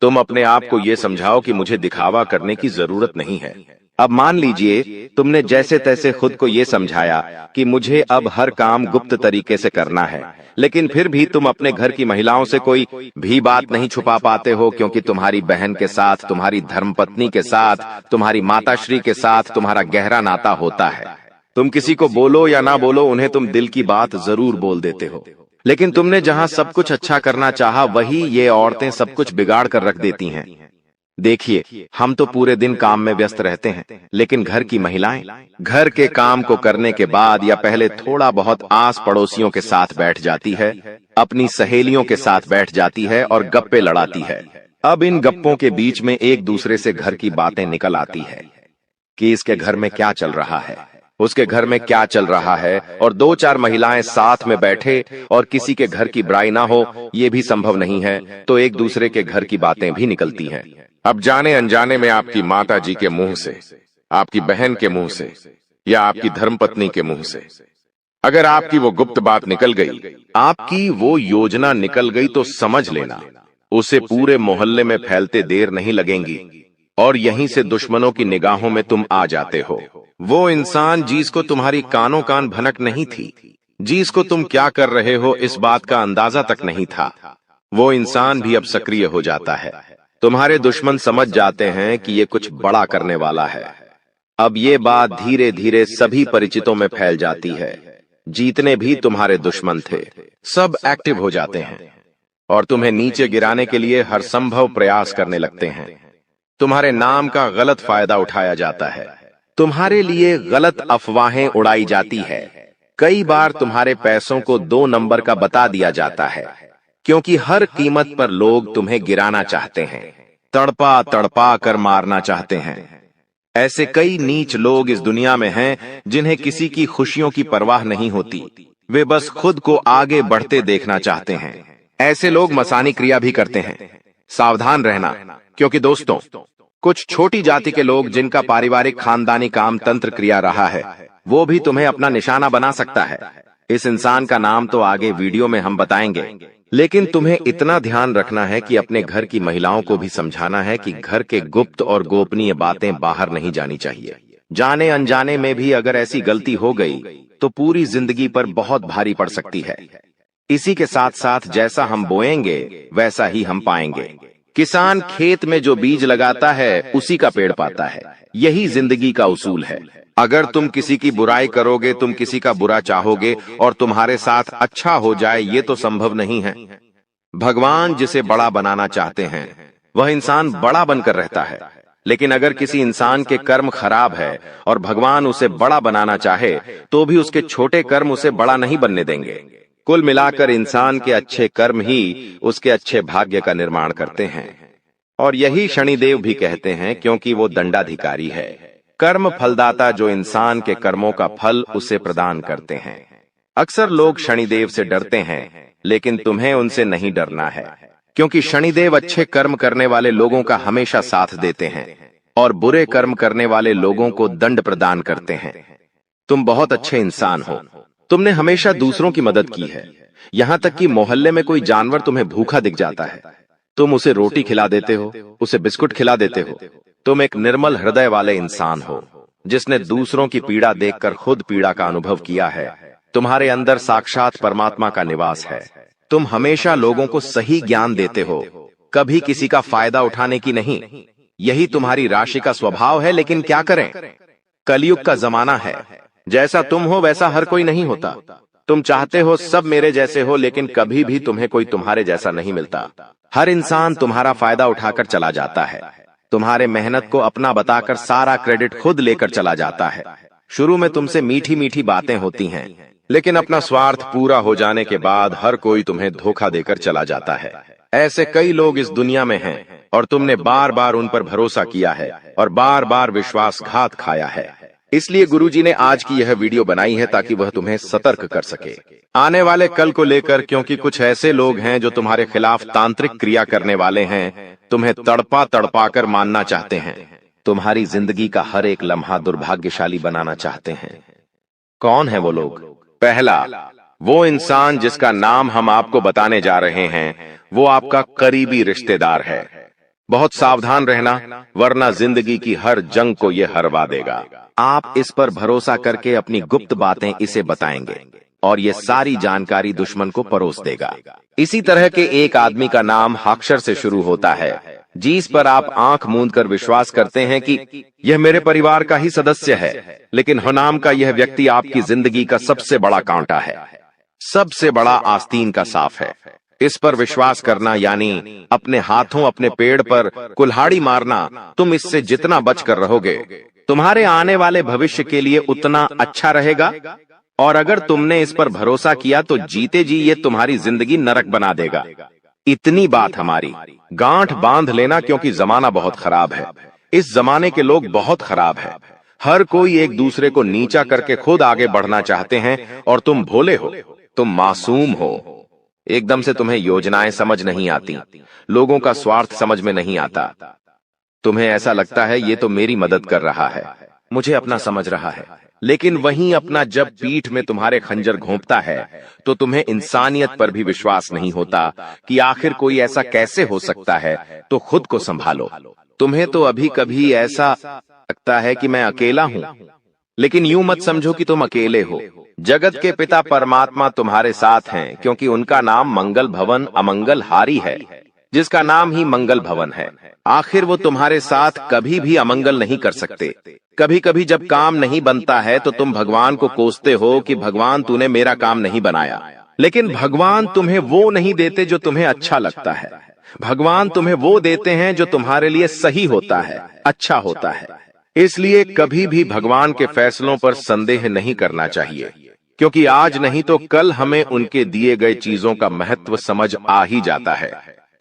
तुम अपने आप को ये समझाओ कि मुझे दिखावा करने की जरूरत नहीं है। अब मान लीजिए तुमने जैसे तैसे खुद को ये समझाया कि मुझे अब हर काम गुप्त तरीके से करना है, लेकिन फिर भी तुम अपने घर की महिलाओं से कोई भी बात नहीं छुपा पाते हो, क्योंकि तुम्हारी बहन के साथ, तुम्हारी धर्मपत्नी के साथ, तुम्हारी माताश्री के साथ तुम्हारा गहरा नाता होता है। तुम किसी को बोलो या ना बोलो, उन्हें तुम दिल की बात जरूर बोल देते हो। लेकिन तुमने जहां सब कुछ अच्छा करना चाहा, वही ये औरतें सब कुछ बिगाड़ कर रख देती हैं। देखिए, हम तो पूरे दिन काम में व्यस्त रहते हैं, लेकिन घर की महिलाएं घर के काम को करने के बाद या पहले थोड़ा बहुत आस पड़ोसियों के साथ बैठ जाती है, अपनी सहेलियों के साथ बैठ जाती है और गप्पे लड़ाती है। अब इन गप्पों के बीच में एक दूसरे से घर की बातें निकल आती है कि इसके घर में क्या चल रहा है, उसके घर में क्या चल रहा है, और दो चार महिलाएं साथ में बैठे और किसी के घर की बुराई ना हो, ये भी संभव नहीं है, तो एक दूसरे के घर की बातें भी निकलती हैं। अब जाने अनजाने में आपकी माता जी के मुंह से, आपकी बहन के मुंह से या आपकी धर्मपत्नी के मुंह से अगर आपकी वो गुप्त बात निकल गई, आपकी वो योजना निकल गई, तो समझ लेना उसे पूरे मोहल्ले में फैलते देर नहीं लगेंगी और यहीं से दुश्मनों की निगाहों में तुम आ जाते हो। वो इंसान जिसको तुम्हारी कानों कान भनक नहीं थी, जिसको तुम क्या कर रहे हो इस बात का अंदाजा तक नहीं था, वो इंसान भी अब सक्रिय हो जाता है। तुम्हारे दुश्मन समझ जाते हैं कि ये कुछ बड़ा करने वाला है। अब ये बात धीरे धीरे सभी परिचितों में फैल जाती है। जितने भी तुम्हारे दुश्मन थे सब एक्टिव हो जाते हैं और तुम्हें नीचे गिराने के लिए हर संभव प्रयास करने लगते हैं। तुम्हारे नाम का गलत फायदा उठाया जाता है, तुम्हारे लिए गलत अफवाहें उड़ाई जाती है। कई बार तुम्हारे पैसों को 2 नंबर का बता दिया जाता है, क्योंकि हर कीमत पर लोग तुम्हें गिराना चाहते हैं, तड़पा तड़पा कर मारना चाहते हैं। ऐसे कई नीच लोग इस दुनिया में हैं जिन्हें किसी की खुशियों की परवाह नहीं होती, वे बस खुद को आगे बढ़ते देखना चाहते हैं। ऐसे लोग मसानी क्रिया भी करते हैं। सावधान रहना, क्योंकि दोस्तों कुछ छोटी जाति के लोग जिनका पारिवारिक खानदानी काम तंत्र क्रिया रहा है, वो भी तुम्हें अपना निशाना बना सकता है। इस इंसान का नाम तो आगे वीडियो में हम बताएंगे, लेकिन तुम्हें इतना ध्यान रखना है कि अपने घर की महिलाओं को भी समझाना है कि घर के गुप्त और गोपनीय बातें बाहर नहीं जानी चाहिए। जाने अनजाने में भी अगर ऐसी गलती हो गई तो पूरी जिंदगी पर बहुत भारी पड़ सकती है। इसी के साथ साथ जैसा हम बोएंगे वैसा ही हम पाएंगे। किसान खेत में जो बीज लगाता है उसी का पेड़ पाता है, यही जिंदगी का उसूल है। अगर तुम किसी की बुराई करोगे, तुम किसी का बुरा चाहोगे और तुम्हारे साथ अच्छा हो जाए, ये तो संभव नहीं है। भगवान जिसे बड़ा बनाना चाहते हैं वह इंसान बड़ा बनकर रहता है, लेकिन अगर किसी इंसान के कर्म खराब है और भगवान उसे बड़ा बनाना चाहे तो भी उसके छोटे कर्म उसे बड़ा नहीं बनने देंगे। कुल मिलाकर इंसान के अच्छे कर्म ही उसके अच्छे भाग्य का निर्माण करते हैं, और यही शनिदेव भी कहते हैं, क्योंकि वो दंडाधिकारी है, कर्म फलदाता, जो इंसान के कर्मों का फल उसे प्रदान करते हैं। अक्सर लोग शनिदेव से डरते हैं, लेकिन तुम्हें उनसे नहीं डरना है, क्योंकि शनिदेव अच्छे कर्म करने वाले लोगों का हमेशा साथ देते हैं और बुरे कर्म करने वाले लोगों को दंड प्रदान करते हैं। तुम बहुत अच्छे इंसान हो, तुमने हमेशा दूसरों की मदद की है। यहाँ तक कि मोहल्ले में कोई जानवर तुम्हें भूखा दिख जाता है, तुम उसे रोटी खिला देते हो, उसे बिस्कुट खिला देते हो। तुम एक निर्मल हृदय वाले इंसान हो, जिसने दूसरों की पीड़ा देखकर खुद पीड़ा का अनुभव किया है। तुम्हारे अंदर साक्षात परमात्मा का निवास है। तुम हमेशा लोगों को सही ज्ञान देते हो, कभी किसी का फायदा उठाने की नहीं। यही तुम्हारी राशि का स्वभाव है, लेकिन क्या करें, कलयुग का जमाना है। जैसा तुम हो वैसा हर कोई नहीं होता। तुम चाहते हो सब मेरे जैसे हो, लेकिन कभी भी तुम्हें कोई तुम्हारे जैसा नहीं मिलता। हर इंसान तुम्हारा फायदा उठाकर चला जाता है, तुम्हारे मेहनत को अपना बताकर सारा क्रेडिट खुद लेकर चला जाता है। शुरू में तुमसे मीठी मीठी बातें होती हैं, लेकिन अपना स्वार्थ पूरा हो जाने के बाद हर कोई तुम्हें धोखा देकर चला जाता है। ऐसे कई लोग इस दुनिया में हैं और तुमने बार बार उन पर भरोसा किया है और बार बार विश्वासघात खाया है। इसलिए गुरुजी ने आज की यह वीडियो बनाई है ताकि वह तुम्हें सतर्क कर सके आने वाले कल को लेकर, क्योंकि कुछ ऐसे लोग हैं जो तुम्हारे खिलाफ तांत्रिक क्रिया करने वाले हैं, तुम्हें तड़पा तड़पा कर मानना चाहते हैं, तुम्हारी जिंदगी का हर एक लम्हा दुर्भाग्यशाली बनाना चाहते हैं। कौन है वो लोग? पहला, वो इंसान जिसका नाम हम आपको बताने जा रहे हैं, वो आपका करीबी रिश्तेदार है। बहुत सावधान रहना, वरना जिंदगी की हर जंग को ये हरवा देगा। आप इस पर भरोसा करके अपनी गुप्त बातें इसे बताएंगे और ये सारी जानकारी दुश्मन को परोस देगा। इसी तरह के एक आदमी का नाम अक्षर से शुरू होता है, जिस पर आप आंख मूंद कर विश्वास करते हैं कि यह मेरे परिवार का ही सदस्य है, लेकिन नाम का यह व्यक्ति आपकी जिंदगी का सबसे बड़ा कांटा है, सबसे बड़ा आस्तीन का साफ है। इस पर विश्वास करना यानी अपने हाथों अपने पेड़ पर कुल्हाड़ी मारना। तुम इससे जितना बचकर रहोगे, तुम्हारे आने वाले भविष्य के लिए उतना अच्छा रहेगा, और अगर तुमने इस पर भरोसा किया तो जीते जी ये तुम्हारी जिंदगी नरक बना देगा। इतनी बात हमारी, गांठ बांध लेना, क्योंकि जमाना बहुत खराब है। इस जमाने के लोग बहुत खराब है। हर कोई एक दूसरे को नीचा करके खुद आगे बढ़ना चाहते हैं, और तुम भोले हो, तुम मासूम हो। एकदम से तुम्हें योजनाएं समझ नहीं आती, लोगों का स्वार्थ समझ में नहीं आता। तुम्हें ऐसा लगता है ये तो मेरी मदद कर रहा है, मुझे अपना समझ रहा है, लेकिन वहीं अपना जब पीठ में तुम्हारे खंजर घोंपता है तो तुम्हें इंसानियत पर भी विश्वास नहीं होता कि आखिर कोई ऐसा कैसे हो सकता है। तो खुद को संभालो। तुम्हें तो अभी कभी ऐसा लगता है कि मैं अकेला हूं, लेकिन यूं मत समझो कि तुम अकेले हो। जगत के पिता परमात्मा तुम्हारे साथ हैं, क्योंकि उनका नाम मंगल भवन अमंगल हारी है, जिसका नाम ही मंगल भवन है। आखिर वो तुम्हारे साथ कभी भी अमंगल नहीं कर सकते। कभी कभी जब काम नहीं बनता है तो तुम भगवान को कोसते हो कि भगवान तूने मेरा काम नहीं बनाया, लेकिन भगवान तुम्हें वो नहीं देते जो तुम्हें अच्छा लगता है। भगवान तुम्हें वो देते हैं जो तुम्हारे लिए सही होता है, अच्छा होता है। इसलिए कभी भी भगवान के फैसलों पर संदेह नहीं करना चाहिए, क्योंकि आज नहीं तो कल हमें उनके दिए गए चीजों का महत्व समझ आ ही जाता है।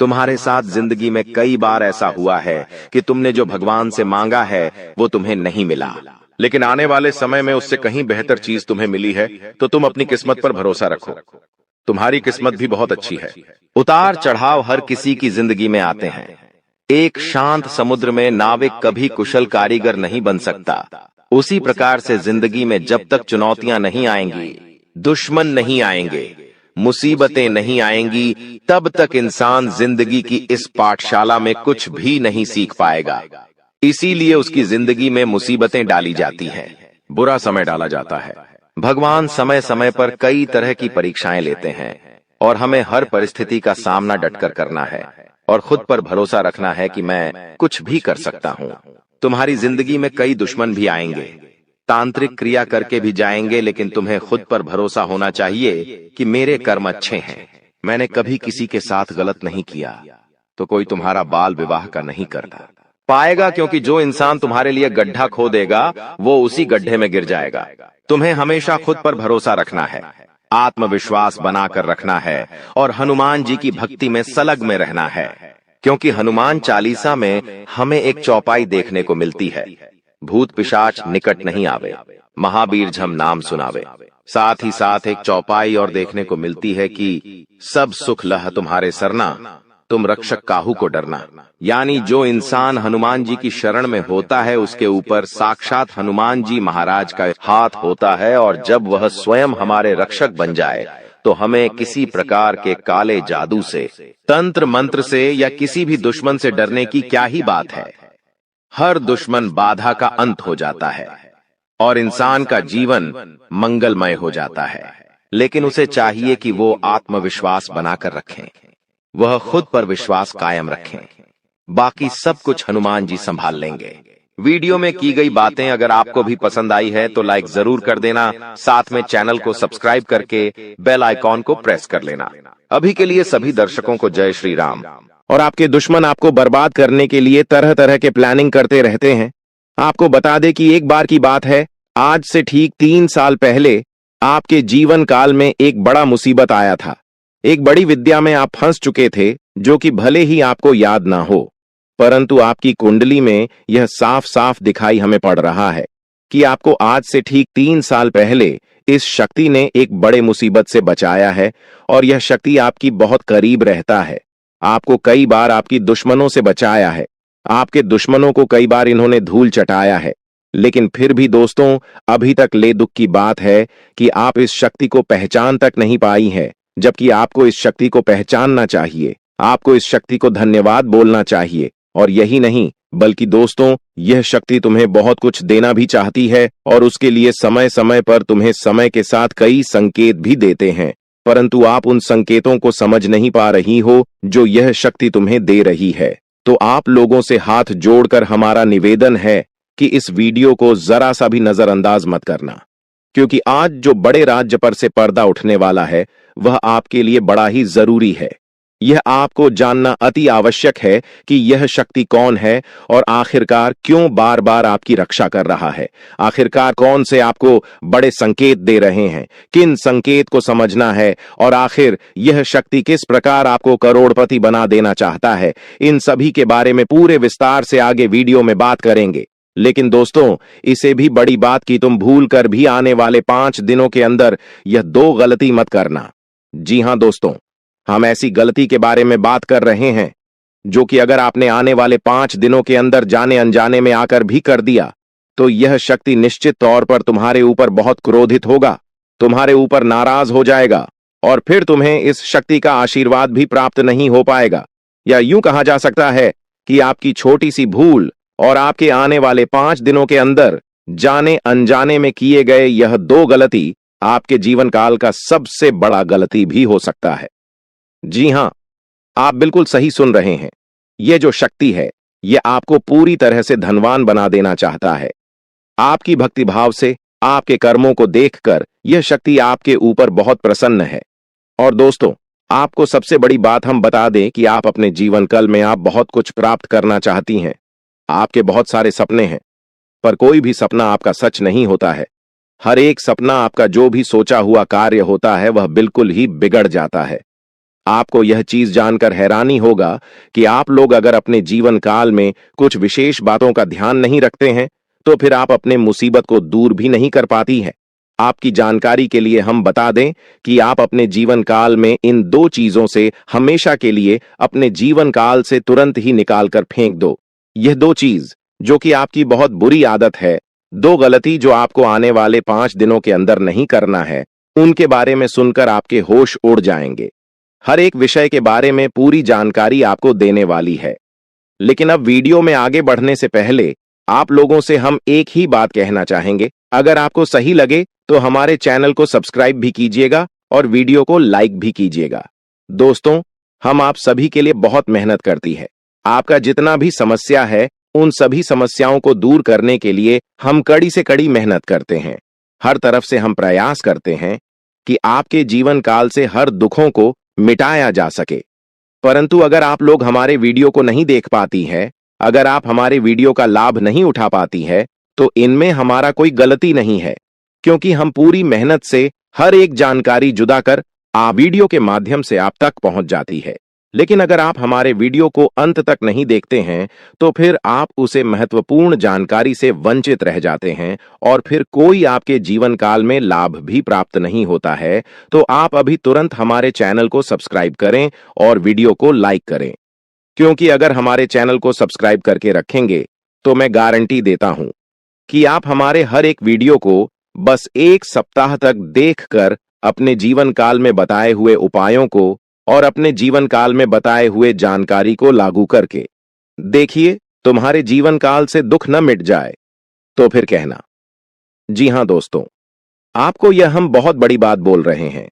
तुम्हारे साथ जिंदगी में कई बार ऐसा हुआ है कि तुमने जो भगवान से मांगा है वो तुम्हें नहीं मिला, लेकिन आने वाले समय में उससे कहीं बेहतर चीज तुम्हें मिली है। तो तुम अपनी किस्मत पर भरोसा रखो। तुम्हारी किस्मत भी बहुत अच्छी है। उतार चढ़ाव हर किसी की जिंदगी में आते हैं। एक शांत समुद्र में नाविक कभी कुशल कारीगर नहीं बन सकता। उसी प्रकार से जिंदगी में जब तक चुनौतियां नहीं आएंगी, दुश्मन नहीं आएंगे, मुसीबतें नहीं आएंगी, तब तक इंसान जिंदगी की इस पाठशाला में कुछ भी नहीं सीख पाएगा। इसीलिए उसकी जिंदगी में मुसीबतें डाली जाती हैं, बुरा समय डाला जाता है। भगवान समय समय पर कई तरह की परीक्षाएं लेते हैं और हमें हर परिस्थिति का सामना डटकर करना है और खुद पर भरोसा रखना है कि मैं कुछ भी कर सकता हूं। तुम्हारी जिंदगी में कई दुश्मन भी आएंगे, तांत्रिक क्रिया करके भी जाएंगे, लेकिन तुम्हें खुद पर भरोसा होना चाहिए कि मेरे कर्म अच्छे हैं। मैंने कभी किसी के साथ गलत नहीं किया, तो कोई तुम्हारा बाल विवाह का नहीं करता पाएगा, क्योंकि जो इंसान तुम्हारे लिए गड्ढा खोदेगा वो उसी गड्ढे में गिर जाएगा। तुम्हें हमेशा खुद पर भरोसा रखना है, आत्मविश्वास बनाकर रखना है और हनुमान जी की भक्ति में सलग में रहना है, क्योंकि हनुमान चालीसा में हमें एक चौपाई देखने को मिलती है, भूत पिशाच निकट नहीं आवे, महावीर झम नाम सुनावे। साथ ही साथ एक चौपाई और देखने को मिलती है कि सब सुख लह तुम्हारे सरना, तुम रक्षक काहू को डरना। यानी जो इंसान हनुमान जी की शरण में होता है उसके ऊपर साक्षात हनुमान जी महाराज का हाथ होता है, और जब वह स्वयं हमारे रक्षक बन जाए तो हमें किसी प्रकार के काले जादू से, तंत्र मंत्र से या किसी भी दुश्मन से डरने की क्या ही बात है। हर दुश्मन बाधा का अंत हो जाता है और इंसान का जीवन मंगलमय हो जाता है। लेकिन उसे चाहिए कि वो आत्मविश्वास बनाकर रखें, वह खुद पर विश्वास कायम रखें। बाकी सब कुछ हनुमान जी संभाल लेंगे। वीडियो में की गई बातें अगर आपको भी पसंद आई है तो लाइक जरूर कर देना, साथ में चैनल को सब्सक्राइब करके बेल आइकॉन को प्रेस कर लेना। अभी के लिए सभी दर्शकों को जय श्री राम। और आपके दुश्मन आपको बर्बाद करने के लिए तरह तरह के प्लानिंग करते रहते हैं। आपको बता दें कि एक बार की बात है, आज से ठीक 3 साल पहले आपके जीवन काल में एक बड़ा मुसीबत आया था। एक बड़ी विद्या में आप फंस चुके थे, जो कि भले ही आपको याद ना हो, परंतु आपकी कुंडली में यह साफ साफ दिखाई हमें पड़ रहा है कि आपको आज से ठीक 3 साल पहले इस शक्ति ने एक बड़े मुसीबत से बचाया है, और यह शक्ति आपकी बहुत करीब रहता है। आपको कई बार आपकी दुश्मनों से बचाया है, आपके दुश्मनों को कई बार इन्होंने धूल चटाया है, लेकिन फिर भी दोस्तों अभी तक ले दुख की बात है कि आप इस शक्ति को पहचान तक नहीं पाई है, जबकि आपको इस शक्ति को पहचानना चाहिए। आपको इस शक्ति को धन्यवाद बोलना चाहिए, और यही नहीं बल्कि दोस्तों यह शक्ति तुम्हें बहुत कुछ देना भी चाहती है, और उसके लिए समय समय पर तुम्हें समय के साथ कई संकेत भी देते हैं, परंतु आप उन संकेतों को समझ नहीं पा रही हो जो यह शक्ति तुम्हें दे रही है। तो आप लोगों से हाथ जोड़कर हमारा निवेदन है कि इस वीडियो को जरा सा भी नजरअंदाज मत करना, क्योंकि आज जो बड़े राज्य पर से पर्दा उठने वाला है वह आपके लिए बड़ा ही जरूरी है। यह आपको जानना अति आवश्यक है कि यह शक्ति कौन है और आखिरकार क्यों बार बार आपकी रक्षा कर रहा है। आखिरकार कौन से आपको बड़े संकेत दे रहे हैं, किन संकेत को समझना है, और आखिर यह शक्ति किस प्रकार आपको करोड़पति बना देना चाहता है। इन सभी के बारे में पूरे विस्तार से आगे वीडियो में बात करेंगे। लेकिन दोस्तों इसे भी बड़ी बात कि तुम भूल कर भी आने वाले 5 दिनों के अंदर यह 2 गलती मत करना। जी हां दोस्तों, हम ऐसी गलती के बारे में बात कर रहे हैं जो कि अगर आपने आने वाले 5 दिनों के अंदर जाने अनजाने में आकर भी कर दिया तो यह शक्ति निश्चित तौर पर तुम्हारे ऊपर बहुत क्रोधित होगा, तुम्हारे ऊपर नाराज हो जाएगा और फिर तुम्हें इस शक्ति का आशीर्वाद भी प्राप्त नहीं हो पाएगा। या यूं कहा जा सकता है कि आपकी छोटी सी भूल और आपके आने वाले 5 दिनों के अंदर जाने अनजाने में किए गए यह 2 गलती आपके जीवन काल का सबसे बड़ा गलती भी हो सकता है। जी हां, आप बिल्कुल सही सुन रहे हैं। यह जो शक्ति है, यह आपको पूरी तरह से धनवान बना देना चाहता है। आपकी भक्तिभाव से, आपके कर्मों को देखकर यह शक्ति आपके ऊपर बहुत प्रसन्न है। और दोस्तों, आपको सबसे बड़ी बात हम बता दें कि आप अपने जीवन काल में आप बहुत कुछ प्राप्त करना चाहती हैं। आपके बहुत सारे सपने हैं, पर कोई भी सपना आपका सच नहीं होता है। हर एक सपना, आपका जो भी सोचा हुआ कार्य होता है, वह बिल्कुल ही बिगड़ जाता है। आपको यह चीज जानकर हैरानी होगा कि आप लोग अगर अपने जीवन काल में कुछ विशेष बातों का ध्यान नहीं रखते हैं, तो फिर आप अपने मुसीबत को दूर भी नहीं कर पाती हैं। आपकी जानकारी के लिए हम बता दें कि आप अपने जीवन काल में इन 2 चीजों से हमेशा के लिए अपने जीवन काल से तुरंत ही निकाल कर फेंक दो। यह 2 चीज जो कि आपकी बहुत बुरी आदत है, 2 गलती जो आपको आने वाले 5 दिनों के अंदर नहीं करना है, उनके बारे में सुनकर आपके होश उड़ जाएंगे। हर एक विषय के बारे में पूरी जानकारी आपको देने वाली है। लेकिन अब वीडियो में आगे बढ़ने से पहले आप लोगों से हम एक ही बात कहना चाहेंगे। अगर आपको सही लगे तो हमारे चैनल को सब्सक्राइब भी कीजिएगा और वीडियो को लाइक भी कीजिएगा। दोस्तों, हम आप सभी के लिए बहुत मेहनत करती है। आपका जितना भी समस्या है, उन सभी समस्याओं को दूर करने के लिए हम कड़ी से कड़ी मेहनत करते हैं। हर तरफ से हम प्रयास करते हैं कि आपके जीवन काल से हर दुखों को मिटाया जा सके। परंतु अगर आप लोग हमारे वीडियो को नहीं देख पाती हैं, अगर आप हमारे वीडियो का लाभ नहीं उठा पाती है, तो इनमें हमारा कोई गलती नहीं है, क्योंकि हम पूरी मेहनत से हर एक जानकारी जुदा कर वीडियो के माध्यम से आप तक पहुंच जाती है। लेकिन अगर आप हमारे वीडियो को अंत तक नहीं देखते हैं, तो फिर आप उसे महत्वपूर्ण जानकारी से वंचित रह जाते हैं और फिर कोई आपके जीवन काल में लाभ भी प्राप्त नहीं होता है। तो आप अभी तुरंत हमारे चैनल को सब्सक्राइब करें और वीडियो को लाइक करें, क्योंकि अगर हमारे चैनल को सब्सक्राइब करके रखेंगे तो मैं गारंटी देता हूं कि आप हमारे हर एक वीडियो को बस 1 सप्ताह तक देखकर अपने जीवन काल में बताए हुए उपायों को और अपने जीवन काल में बताए हुए जानकारी को लागू करके देखिए, तुम्हारे जीवन काल से दुख न मिट जाए तो फिर कहना। जी हां दोस्तों, आपको यह हम बहुत बड़ी बात बोल रहे हैं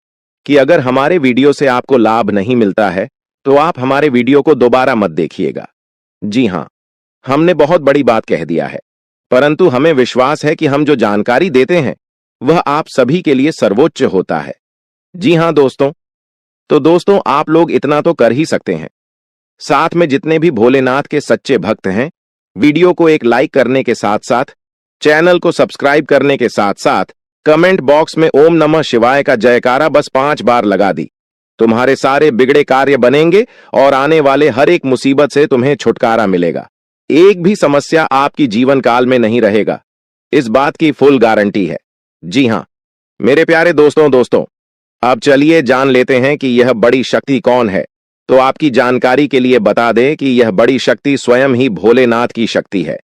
कि अगर हमारे वीडियो से आपको लाभ नहीं मिलता है, तो आप हमारे वीडियो को दोबारा मत देखिएगा। जी हां, हमने बहुत बड़ी बात कह दिया है, परंतु हमें विश्वास है कि हम जो जानकारी देते हैं वह आप सभी के लिए सर्वोच्च होता है। जी हां दोस्तों, तो दोस्तों, आप लोग इतना तो कर ही सकते हैं। साथ में जितने भी भोलेनाथ के सच्चे भक्त हैं, वीडियो को एक लाइक करने के साथ साथ, चैनल को सब्सक्राइब करने के साथ साथ कमेंट बॉक्स में ओम नमः शिवाय का जयकारा बस 5 बार लगा दी। तुम्हारे सारे बिगड़े कार्य बनेंगे और आने वाले हर एक मुसीबत से तुम्हें छुटकारा मिलेगा। एक भी समस्या आपकी जीवन काल में नहीं रहेगा, इस बात की फुल गारंटी है। जी हां मेरे प्यारे दोस्तों, अब चलिए जान लेते हैं कि यह बड़ी शक्ति कौन है। तो आपकी जानकारी के लिए बता दें कि यह बड़ी शक्ति स्वयं ही भोलेनाथ की शक्ति है।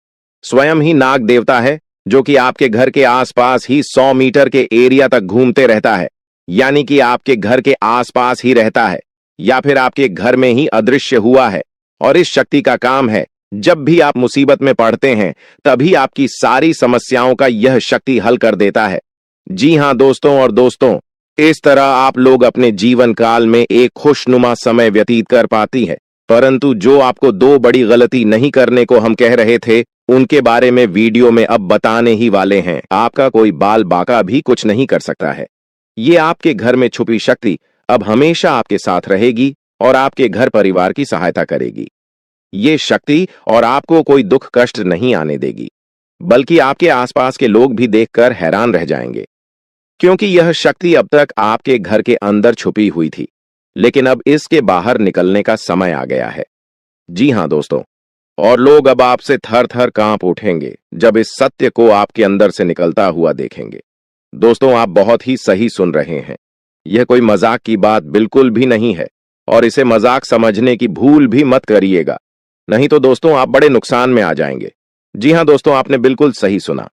स्वयं ही नाग देवता है, जो कि आपके घर के आसपास ही 100 मीटर के एरिया तक घूमते रहता है, यानी कि आपके घर के आसपास ही रहता है या फिर आपके घर में ही अदृश्य हुआ है। और इस शक्ति का काम है, जब भी आप मुसीबत में पड़ते हैं, तभी आपकी सारी समस्याओं का यह शक्ति हल कर देता है। जी हां दोस्तों, इस तरह आप लोग अपने जीवन काल में एक खुशनुमा समय व्यतीत कर पाती है। परंतु जो आपको 2 बड़ी गलती नहीं करने को हम कह रहे थे, उनके बारे में वीडियो में अब बताने ही वाले हैं। आपका कोई बाल बाका भी कुछ नहीं कर सकता है। ये आपके घर में छुपी शक्ति अब हमेशा आपके साथ रहेगी और आपके घर परिवार की सहायता करेगी। ये शक्ति और आपको कोई दुख कष्ट नहीं आने देगी, बल्कि आपके आसपास के लोग भी देखकर हैरान रह जाएंगे, क्योंकि यह शक्ति अब तक आपके घर के अंदर छुपी हुई थी, लेकिन अब इसके बाहर निकलने का समय आ गया है। जी हां दोस्तों, और लोग अब आपसे थर थर कांप उठेंगे जब इस सत्य को आपके अंदर से निकलता हुआ देखेंगे। दोस्तों, आप बहुत ही सही सुन रहे हैं। यह कोई मजाक की बात बिल्कुल भी नहीं है और इसे मजाक समझने की भूल भी मत करिएगा, नहीं तो दोस्तों आप बड़े नुकसान में आ जाएंगे। जी हाँ दोस्तों, आपने बिल्कुल सही सुना।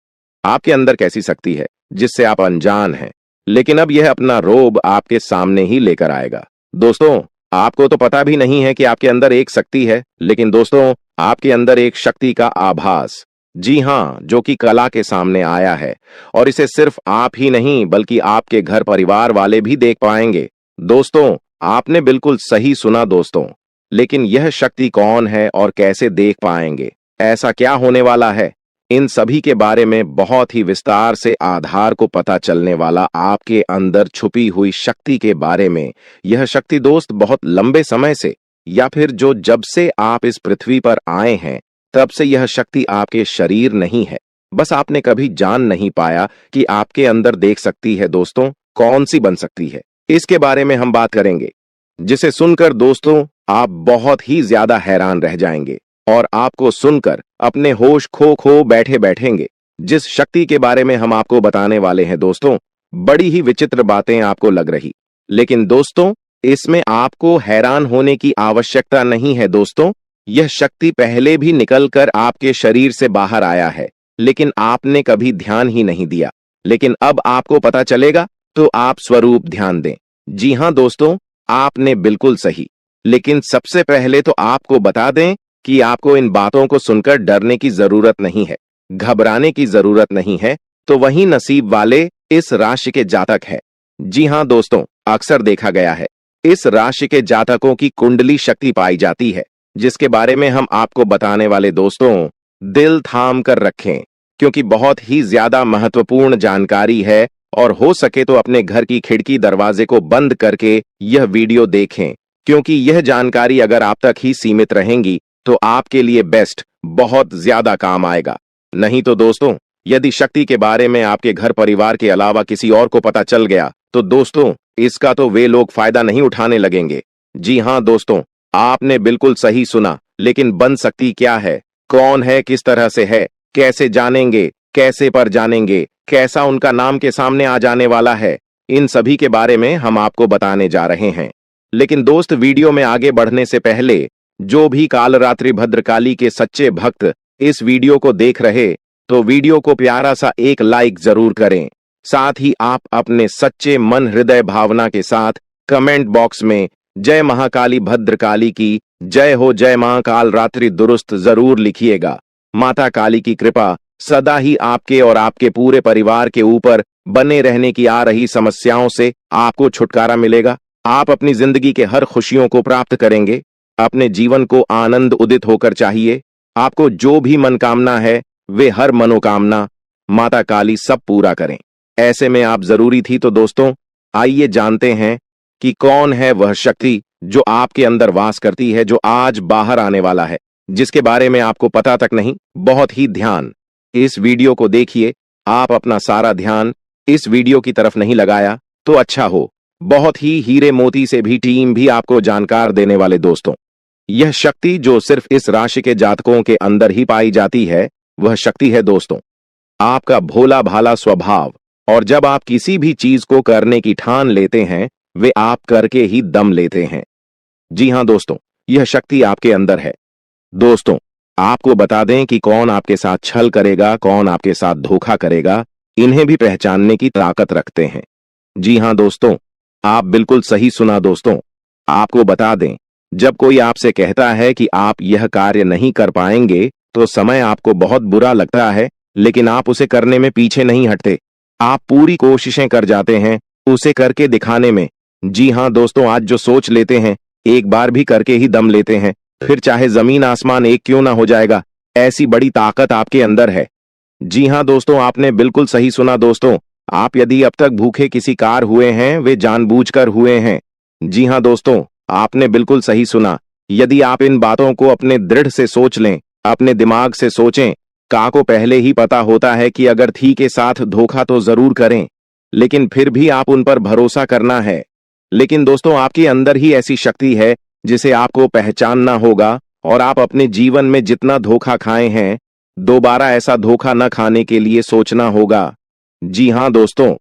आपके अंदर कैसी शक्ति है जिससे आप अनजान हैं, लेकिन अब यह अपना रोब आपके सामने ही लेकर आएगा। दोस्तों, आपको तो पता भी नहीं है कि आपके अंदर एक शक्ति है, लेकिन दोस्तों, आपके अंदर एक शक्ति का आभास, जी हाँ, जो कि कला के सामने आया है, और इसे सिर्फ आप ही नहीं बल्कि आपके घर परिवार वाले भी देख पाएंगे। दोस्तों, आपने बिल्कुल सही सुना दोस्तों, लेकिन यह शक्ति कौन है और कैसे देख पाएंगे? ऐसा क्या होने वाला है? इन सभी के बारे में बहुत ही विस्तार से आधार को पता चलने वाला आपके अंदर छुपी हुई शक्ति के बारे में। यह शक्ति दोस्त बहुत लंबे समय से, या फिर जो जब से आप इस पृथ्वी पर आए हैं तब से यह शक्ति आपके शरीर नहीं है, बस आपने कभी जान नहीं पाया कि आपके अंदर देख सकती है। दोस्तों, कौन सी बन सकती है, इसके बारे में हम बात करेंगे, जिसे सुनकर दोस्तों आप बहुत ही ज्यादा हैरान रह जाएंगे और आपको सुनकर अपने होश खो बैठे बैठेंगे। जिस शक्ति के बारे में हम आपको बताने वाले हैं दोस्तों, बड़ी ही विचित्र बातें आपको लग रही, लेकिन दोस्तों इसमें आपको हैरान होने की आवश्यकता नहीं है। दोस्तों, यह शक्ति पहले भी निकलकर आपके शरीर से बाहर आया है, लेकिन आपने कभी ध्यान ही नहीं दिया। लेकिन अब आपको पता चलेगा, तो आप स्वरूप ध्यान दें। जी हाँ दोस्तों, आपने बिल्कुल सही। लेकिन सबसे पहले तो आपको बता दें कि आपको इन बातों को सुनकर डरने की जरूरत नहीं है, घबराने की जरूरत नहीं है। तो वही नसीब वाले इस राशि के जातक है। जी हाँ दोस्तों, अक्सर देखा गया है, इस राशि के जातकों की कुंडली शक्ति पाई जाती है, जिसके बारे में हम आपको बताने वाले दोस्तों, दिल थाम कर रखें, क्योंकि बहुत ही ज्यादा महत्वपूर्ण जानकारी है। और हो सके तो अपने घर की खिड़की दरवाजे को बंद करके यह वीडियो देखें, क्योंकि यह जानकारी अगर आप तक ही सीमित रहेंगी तो आपके लिए बेस्ट, बहुत ज्यादा काम आएगा। नहीं तो दोस्तों, यदि शक्ति के बारे में आपके घर परिवार के अलावा किसी और को पता चल गया तो दोस्तों इसका तो वे लोग फायदा नहीं उठाने लगेंगे। जी हाँ दोस्तों, आपने बिल्कुल सही सुना। लेकिन बन सकती क्या है, कौन है, किस तरह से है, कैसे जानेंगे, कैसे पर जानेंगे, कैसा उनका नाम के सामने आ जाने वाला है, इन सभी के बारे में हम आपको बताने जा रहे हैं। लेकिन दोस्त, वीडियो में आगे बढ़ने से पहले जो भी कालरात्रि भद्रकाली के सच्चे भक्त इस वीडियो को देख रहे, तो वीडियो को प्यारा सा एक लाइक जरूर करें। साथ ही आप अपने सच्चे मन हृदय भावना के साथ कमेंट बॉक्स में जय महाकाली भद्रकाली की जय हो, जय महाकाल रात्रि दुरुस्त जरूर लिखिएगा। माता काली की कृपा सदा ही आपके और आपके पूरे परिवार के ऊपर बने रहने की आ रही समस्याओं से आपको छुटकारा मिलेगा। आप अपनी जिंदगी के हर खुशियों को प्राप्त करेंगे। अपने जीवन को आनंद उदित होकर चाहिए। आपको जो भी मनोकामना है, वे हर मनोकामना माता काली सब पूरा करें। ऐसे में आप जरूरी थी। तो दोस्तों, आइए जानते हैं कि कौन है वह शक्ति जो आपके अंदर वास करती है, जो आज बाहर आने वाला है, जिसके बारे में आपको पता तक नहीं। बहुत ही ध्यान इस वीडियो को देखिए। आप अपना सारा ध्यान इस वीडियो की तरफ नहीं लगाया तो अच्छा हो। बहुत ही हीरे मोती से भी टीम भी आपको जानकार देने वाले दोस्तों, यह शक्ति जो सिर्फ इस राशि के जातकों के अंदर ही पाई जाती है, वह शक्ति है दोस्तों आपका भोला भाला स्वभाव। और जब आप किसी भी चीज को करने की ठान लेते हैं, वे आप करके ही दम लेते हैं। जी हां दोस्तों, यह शक्ति आपके अंदर है। दोस्तों, आपको बता दें कि कौन आपके साथ छल करेगा, कौन आपके साथ धोखा करेगा, इन्हें भी पहचानने की ताकत रखते हैं। जी हां दोस्तों, आप बिल्कुल सही सुना दोस्तों। आपको बता दें, जब कोई आपसे कहता है कि आप यह कार्य नहीं कर पाएंगे, तो समय आपको बहुत बुरा लगता है, लेकिन आप उसे करने में पीछे नहीं हटते। आप पूरी कोशिशें कर जाते हैं उसे करके दिखाने में। जी हां दोस्तों, आज जो सोच लेते हैं, एक बार भी करके ही दम लेते हैं, फिर चाहे जमीन आसमान एक क्यों ना हो जाएगा। ऐसी बड़ी ताकत आपके अंदर है। जी हां दोस्तों, आपने बिल्कुल सही सुना दोस्तों। आप यदि अब तक भूखे किसी कार हुए हैं, वे जानबूझकर हुए हैं। जी हां दोस्तों, आपने बिल्कुल सही सुना। यदि आप इन बातों को अपने दृढ़ से सोच लें, अपने दिमाग से सोचें, का को पहले ही पता होता है कि अगर थी के साथ धोखा तो जरूर करें, लेकिन फिर भी आप उन पर भरोसा करना है। लेकिन दोस्तों, आपके अंदर ही ऐसी शक्ति है जिसे आपको पहचानना होगा, और आप अपने जीवन में जितना धोखा खाए हैं, दोबारा ऐसा धोखा न खाने के लिए सोचना होगा। जी हां दोस्तों,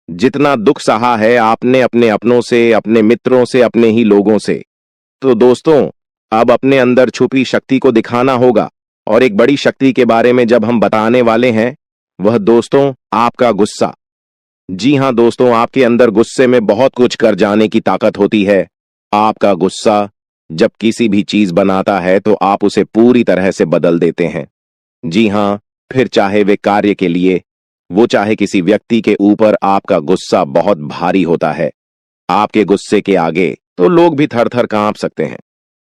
जितना दुख सहा है आपने अपने अपनों से, अपने मित्रों से, अपने ही लोगों से, तो दोस्तों अब अपने अंदर छुपी शक्ति को दिखाना होगा और एक बड़ी शक्ति के बारे में जब हम बताने वाले हैं, वह दोस्तों आपका गुस्सा। जी हां दोस्तों, आपके अंदर गुस्से में बहुत कुछ कर जाने की ताकत होती है। आपका गुस्सा जब किसी भी चीज बनाता है तो आप उसे पूरी तरह से बदल देते हैं। जी हां, फिर चाहे वे कार्य के लिए, वो चाहे किसी व्यक्ति के ऊपर, आपका गुस्सा बहुत भारी होता है। आपके गुस्से के आगे तो लोग भी थर थर कांप सकते हैं।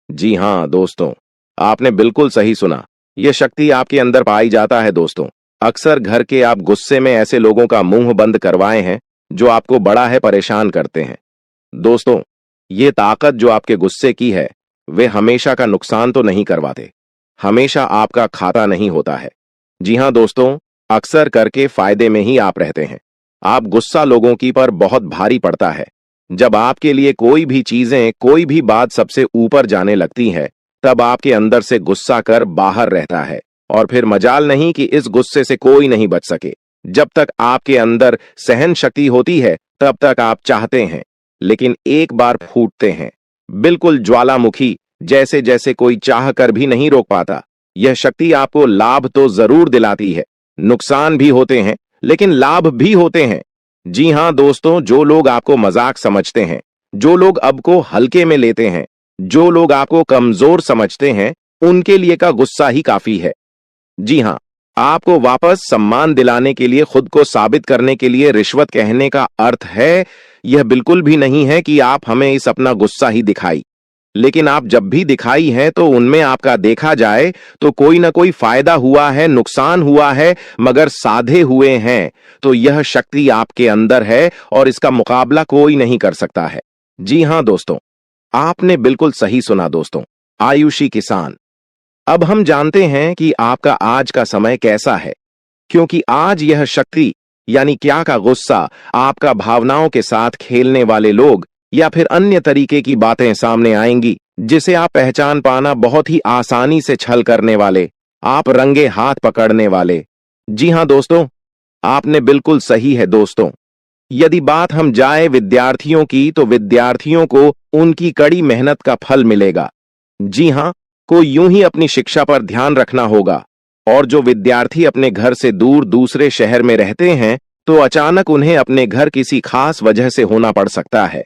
जी हां दोस्तों, आपने बिल्कुल सही सुना। यह शक्ति आपके अंदर पाई जाता है दोस्तों। अक्सर घर के आप गुस्से में ऐसे लोगों का मुंह बंद करवाए हैं जो आपको बड़ा है परेशान करते हैं। दोस्तों, ये ताकत जो आपके गुस्से की है, वे हमेशा का नुकसान तो नहीं करवाते, हमेशा आपका खाता नहीं होता है। जी हां दोस्तों, अक्सर करके फायदे में ही आप रहते हैं। आप गुस्सा लोगों की पर बहुत भारी पड़ता है। जब आपके लिए कोई भी चीजें, कोई भी बात सबसे ऊपर जाने लगती है, तब आपके अंदर से गुस्सा कर बाहर रहता है और फिर मजाल नहीं कि इस गुस्से से कोई नहीं बच सके। जब तक आपके अंदर सहन शक्ति होती है तब तक आप चाहते हैं, लेकिन एक बार फूटते हैं, बिल्कुल ज्वालामुखी जैसे जैसे कोई चाह कर भी नहीं रोक पाता। यह शक्ति आपको लाभ तो जरूर दिलाती है, नुकसान भी होते हैं लेकिन लाभ भी होते हैं। जी हां दोस्तों, जो लोग आपको मजाक समझते हैं, जो लोग अब को हल्के में लेते हैं, जो लोग आपको कमजोर समझते हैं, उनके लिए का गुस्सा ही काफी है। जी हां, आपको वापस सम्मान दिलाने के लिए, खुद को साबित करने के लिए रिश्वत कहने का अर्थ है, यह बिल्कुल भी नहीं है कि आप हमें इस अपना गुस्सा ही दिखाई। लेकिन आप जब भी दिखाई है तो उनमें आपका देखा जाए तो कोई ना कोई फायदा हुआ है, नुकसान हुआ है, मगर साधे हुए हैं तो यह शक्ति आपके अंदर है और इसका मुकाबला कोई नहीं कर सकता है। जी हां दोस्तों, आपने बिल्कुल सही सुना दोस्तों। आयुषी किसान, अब हम जानते हैं कि आपका आज का समय कैसा है, क्योंकि आज यह शक्ति यानी क्या का गुस्सा, आपका भावनाओं के साथ खेलने वाले लोग या फिर अन्य तरीके की बातें सामने आएंगी जिसे आप पहचान पाना बहुत ही आसानी से छल करने वाले, आप रंगे हाथ पकड़ने वाले। जी हां दोस्तों, आपने बिल्कुल सही है दोस्तों। यदि बात हम जाए विद्यार्थियों की, तो विद्यार्थियों को उनकी कड़ी मेहनत का फल मिलेगा। जी हां, को यूं ही अपनी शिक्षा पर ध्यान रखना होगा। और जो विद्यार्थी अपने घर से दूर दूसरे शहर में रहते हैं, तो अचानक उन्हें अपने घर किसी खास वजह से होना पड़ सकता है।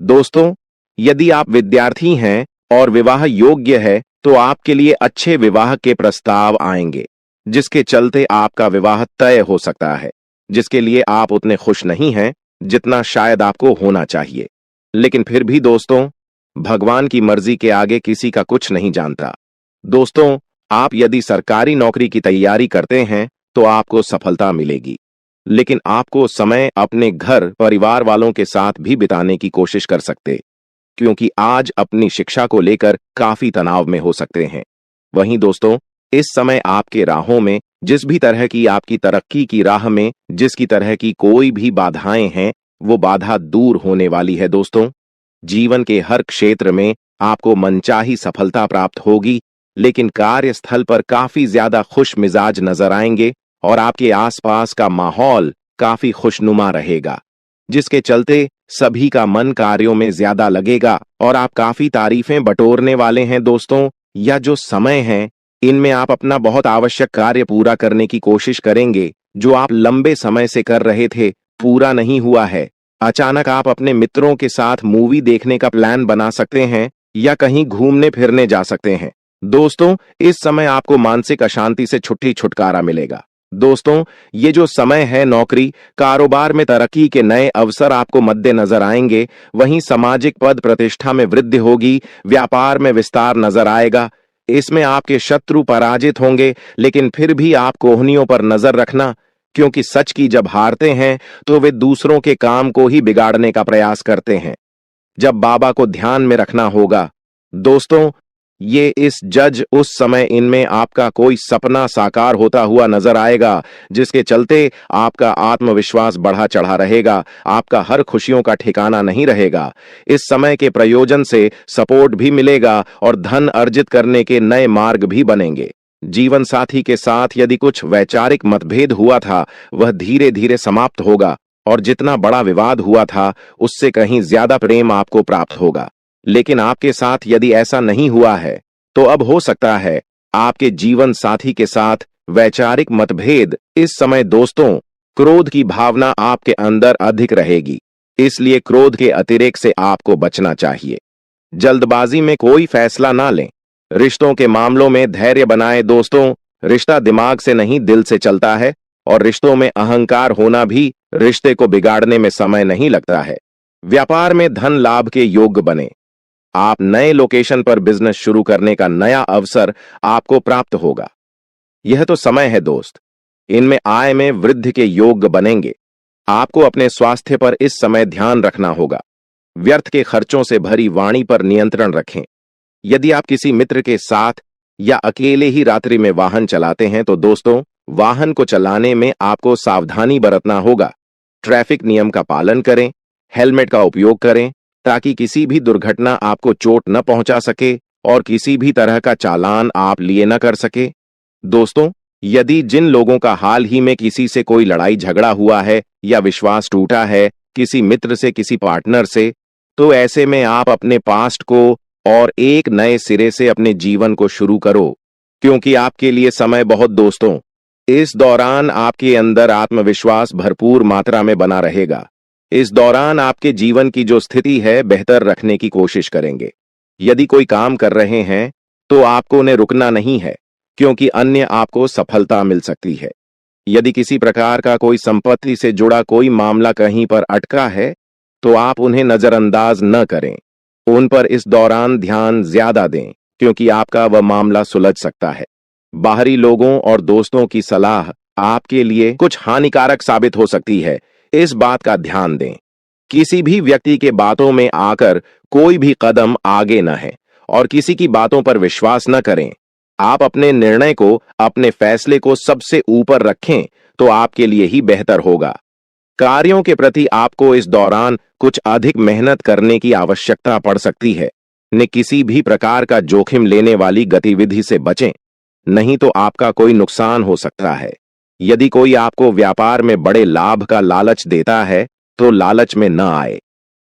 दोस्तों, यदि आप विद्यार्थी हैं और विवाह योग्य है, तो आपके लिए अच्छे विवाह के प्रस्ताव आएंगे, जिसके चलते आपका विवाह तय हो सकता है, जिसके लिए आप उतने खुश नहीं हैं जितना शायद आपको होना चाहिए। लेकिन फिर भी दोस्तों, भगवान की मर्जी के आगे किसी का कुछ नहीं जानता। दोस्तों, आप यदि सरकारी नौकरी की तैयारी करते हैं तो आपको सफलता मिलेगी, लेकिन आपको समय अपने घर परिवार वालों के साथ भी बिताने की कोशिश कर सकते, क्योंकि आज अपनी शिक्षा को लेकर काफी तनाव में हो सकते हैं। वहीं दोस्तों, इस समय आपके राहों में, जिस भी तरह की आपकी तरक्की की राह में जिसकी तरह की कोई भी बाधाएं हैं, वो बाधा दूर होने वाली है दोस्तों। जीवन के हर क्षेत्र में आपको मनचाही सफलता प्राप्त होगी, लेकिन कार्यस्थल पर काफी ज्यादा खुश मिजाज नजर आएंगे और आपके आसपास का माहौल काफी खुशनुमा रहेगा, जिसके चलते सभी का मन कार्यों में ज्यादा लगेगा और आप काफी तारीफें बटोरने वाले हैं दोस्तों। या जो समय है, इनमें आप अपना बहुत आवश्यक कार्य पूरा करने की कोशिश करेंगे, जो आप लंबे समय से कर रहे थे, पूरा नहीं हुआ है। अचानक आप अपने मित्रों के साथ मूवी देखने का प्लान बना सकते हैं या कहीं घूमने फिरने जा सकते हैं। दोस्तों, इस समय आपको मानसिक अशांति से छुटकारा मिलेगा। दोस्तों, ये जो समय है, नौकरी कारोबार में तरक्की के नए अवसर आपको मद्देनजर आएंगे, वहीं सामाजिक पद प्रतिष्ठा में वृद्धि होगी, व्यापार में विस्तार नजर आएगा। इसमें आपके शत्रु पराजित होंगे, लेकिन फिर भी आप कोहनियों पर नजर रखना, क्योंकि सच की जब हारते हैं तो वे दूसरों के काम को ही बिगाड़ने का प्रयास करते हैं। जब बाबा को ध्यान में रखना होगा। दोस्तों, ये इस जज उस समय इनमें आपका कोई सपना साकार होता हुआ नजर आएगा, जिसके चलते आपका आत्मविश्वास बढ़ा चढ़ा रहेगा, आपका हर खुशियों का ठिकाना नहीं रहेगा। इस समय के प्रयोजन से सपोर्ट भी मिलेगा और धन अर्जित करने के नए मार्ग भी बनेंगे। जीवन साथी के साथ यदि कुछ वैचारिक मतभेद हुआ था, वह धीरे धीरे समाप्त होगा और जितना बड़ा विवाद हुआ था, उससे कहीं ज्यादा प्रेम आपको प्राप्त होगा। लेकिन आपके साथ यदि ऐसा नहीं हुआ है, तो अब हो सकता है आपके जीवन साथी के साथ वैचारिक मतभेद। इस समय दोस्तों, क्रोध की भावना आपके अंदर अधिक रहेगी, इसलिए क्रोध के अतिरेक से आपको बचना चाहिए। जल्दबाजी में कोई फैसला ना लें। रिश्तों के मामलों में धैर्य बनाएं दोस्तों। रिश्ता दिमाग से नहीं, दिल से चलता है, और रिश्तों में अहंकार होना भी रिश्ते को बिगाड़ने में समय नहीं लगता है। व्यापार में धन लाभ के योग्य बने। आप नए लोकेशन पर बिजनेस शुरू करने का नया अवसर आपको प्राप्त होगा। यह तो समय है दोस्त, इनमें आय में वृद्धि के योग्य बनेंगे। आपको अपने स्वास्थ्य पर इस समय ध्यान रखना होगा। व्यर्थ के खर्चों से भरी वाणी पर नियंत्रण रखें। यदि आप किसी मित्र के साथ या अकेले ही रात्रि में वाहन चलाते हैं तो दोस्तों, वाहन को चलाने में आपको सावधानी बरतना होगा। ट्रैफिक नियम का पालन करें, हेलमेट का उपयोग करें, ताकि किसी भी दुर्घटना आपको चोट न पहुंचा सके और किसी भी तरह का चालान आप लिए न कर सके। दोस्तों, यदि जिन लोगों का हाल ही में किसी से कोई लड़ाई झगड़ा हुआ है या विश्वास टूटा है, किसी मित्र से, किसी पार्टनर से, तो ऐसे में आप अपने पास्ट को और एक नए सिरे से अपने जीवन को शुरू करो, क्योंकि आपके लिए समय बहुत दोस्तों। इस दौरान आपके अंदर आत्मविश्वास भरपूर मात्रा में बना रहेगा। इस दौरान आपके जीवन की जो स्थिति है बेहतर रखने की कोशिश करेंगे। यदि कोई काम कर रहे हैं तो आपको उन्हें रुकना नहीं है, क्योंकि अन्य आपको सफलता मिल सकती है। यदि किसी प्रकार का कोई संपत्ति से जुड़ा कोई मामला कहीं पर अटका है तो आप उन्हें नजरअंदाज न करें। उन पर इस दौरान ध्यान ज्यादा दें, क्योंकि आपका वह मामला सुलझ सकता है। बाहरी लोगों और दोस्तों की सलाह आपके लिए कुछ हानिकारक साबित हो सकती है, इस बात का ध्यान दें। किसी भी व्यक्ति के बातों में आकर कोई भी कदम आगे न है और किसी की बातों पर विश्वास न करें। आप अपने निर्णय को, अपने फैसले को सबसे ऊपर रखें तो आपके लिए ही बेहतर होगा। कार्यों के प्रति आपको इस दौरान कुछ अधिक मेहनत करने की आवश्यकता पड़ सकती है। ने किसी भी प्रकार का जोखिम लेने वाली गतिविधि से बचें, नहीं तो आपका कोई नुकसान हो सकता है। यदि कोई आपको व्यापार में बड़े लाभ का लालच देता है तो लालच में न आए।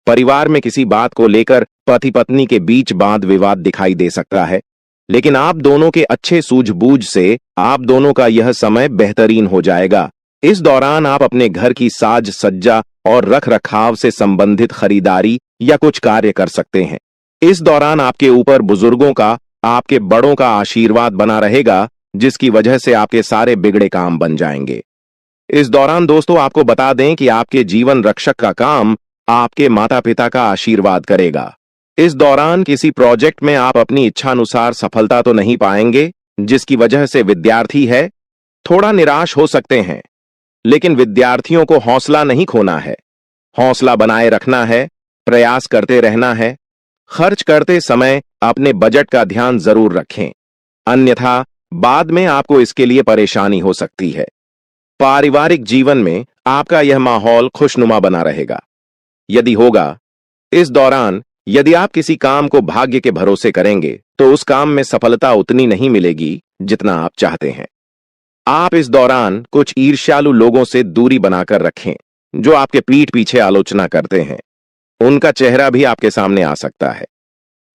परिवार में किसी बात को लेकर पति पत्नी के बीच वाद विवाद दिखाई दे सकता है, लेकिन आप दोनों के अच्छे सूझबूझ से आप दोनों का यह समय बेहतरीन हो जाएगा। इस दौरान आप अपने घर की साज सज्जा और रख रखाव से संबंधित खरीदारी या कुछ कार्य कर सकते हैं। इस दौरान आपके ऊपर बुजुर्गों का, आपके बड़ों का आशीर्वाद बना रहेगा, जिसकी वजह से आपके सारे बिगड़े काम बन जाएंगे। इस दौरान दोस्तों आपको बता दें कि आपके जीवन रक्षक का काम आपके माता पिता का आशीर्वाद करेगा। इस दौरान किसी प्रोजेक्ट में आप अपनी इच्छानुसार सफलता तो नहीं पाएंगे, जिसकी वजह से विद्यार्थी है थोड़ा निराश हो सकते हैं, लेकिन विद्यार्थियों को हौसला नहीं खोना है। हौसला बनाए रखना है, प्रयास करते रहना है। खर्च करते समय अपने बजट का ध्यान जरूर रखें, अन्यथा बाद में आपको इसके लिए परेशानी हो सकती है। पारिवारिक जीवन में आपका यह माहौल खुशनुमा बना रहेगा। यदि होगा, इस दौरान यदि आप किसी काम को भाग्य के भरोसे करेंगे तो उस काम में सफलता उतनी नहीं मिलेगी जितना आप चाहते हैं। आप इस दौरान कुछ ईर्ष्यालु लोगों से दूरी बनाकर रखें, जो आपके पीठ पीछे आलोचना करते हैं। उनका चेहरा भी आपके सामने आ सकता है।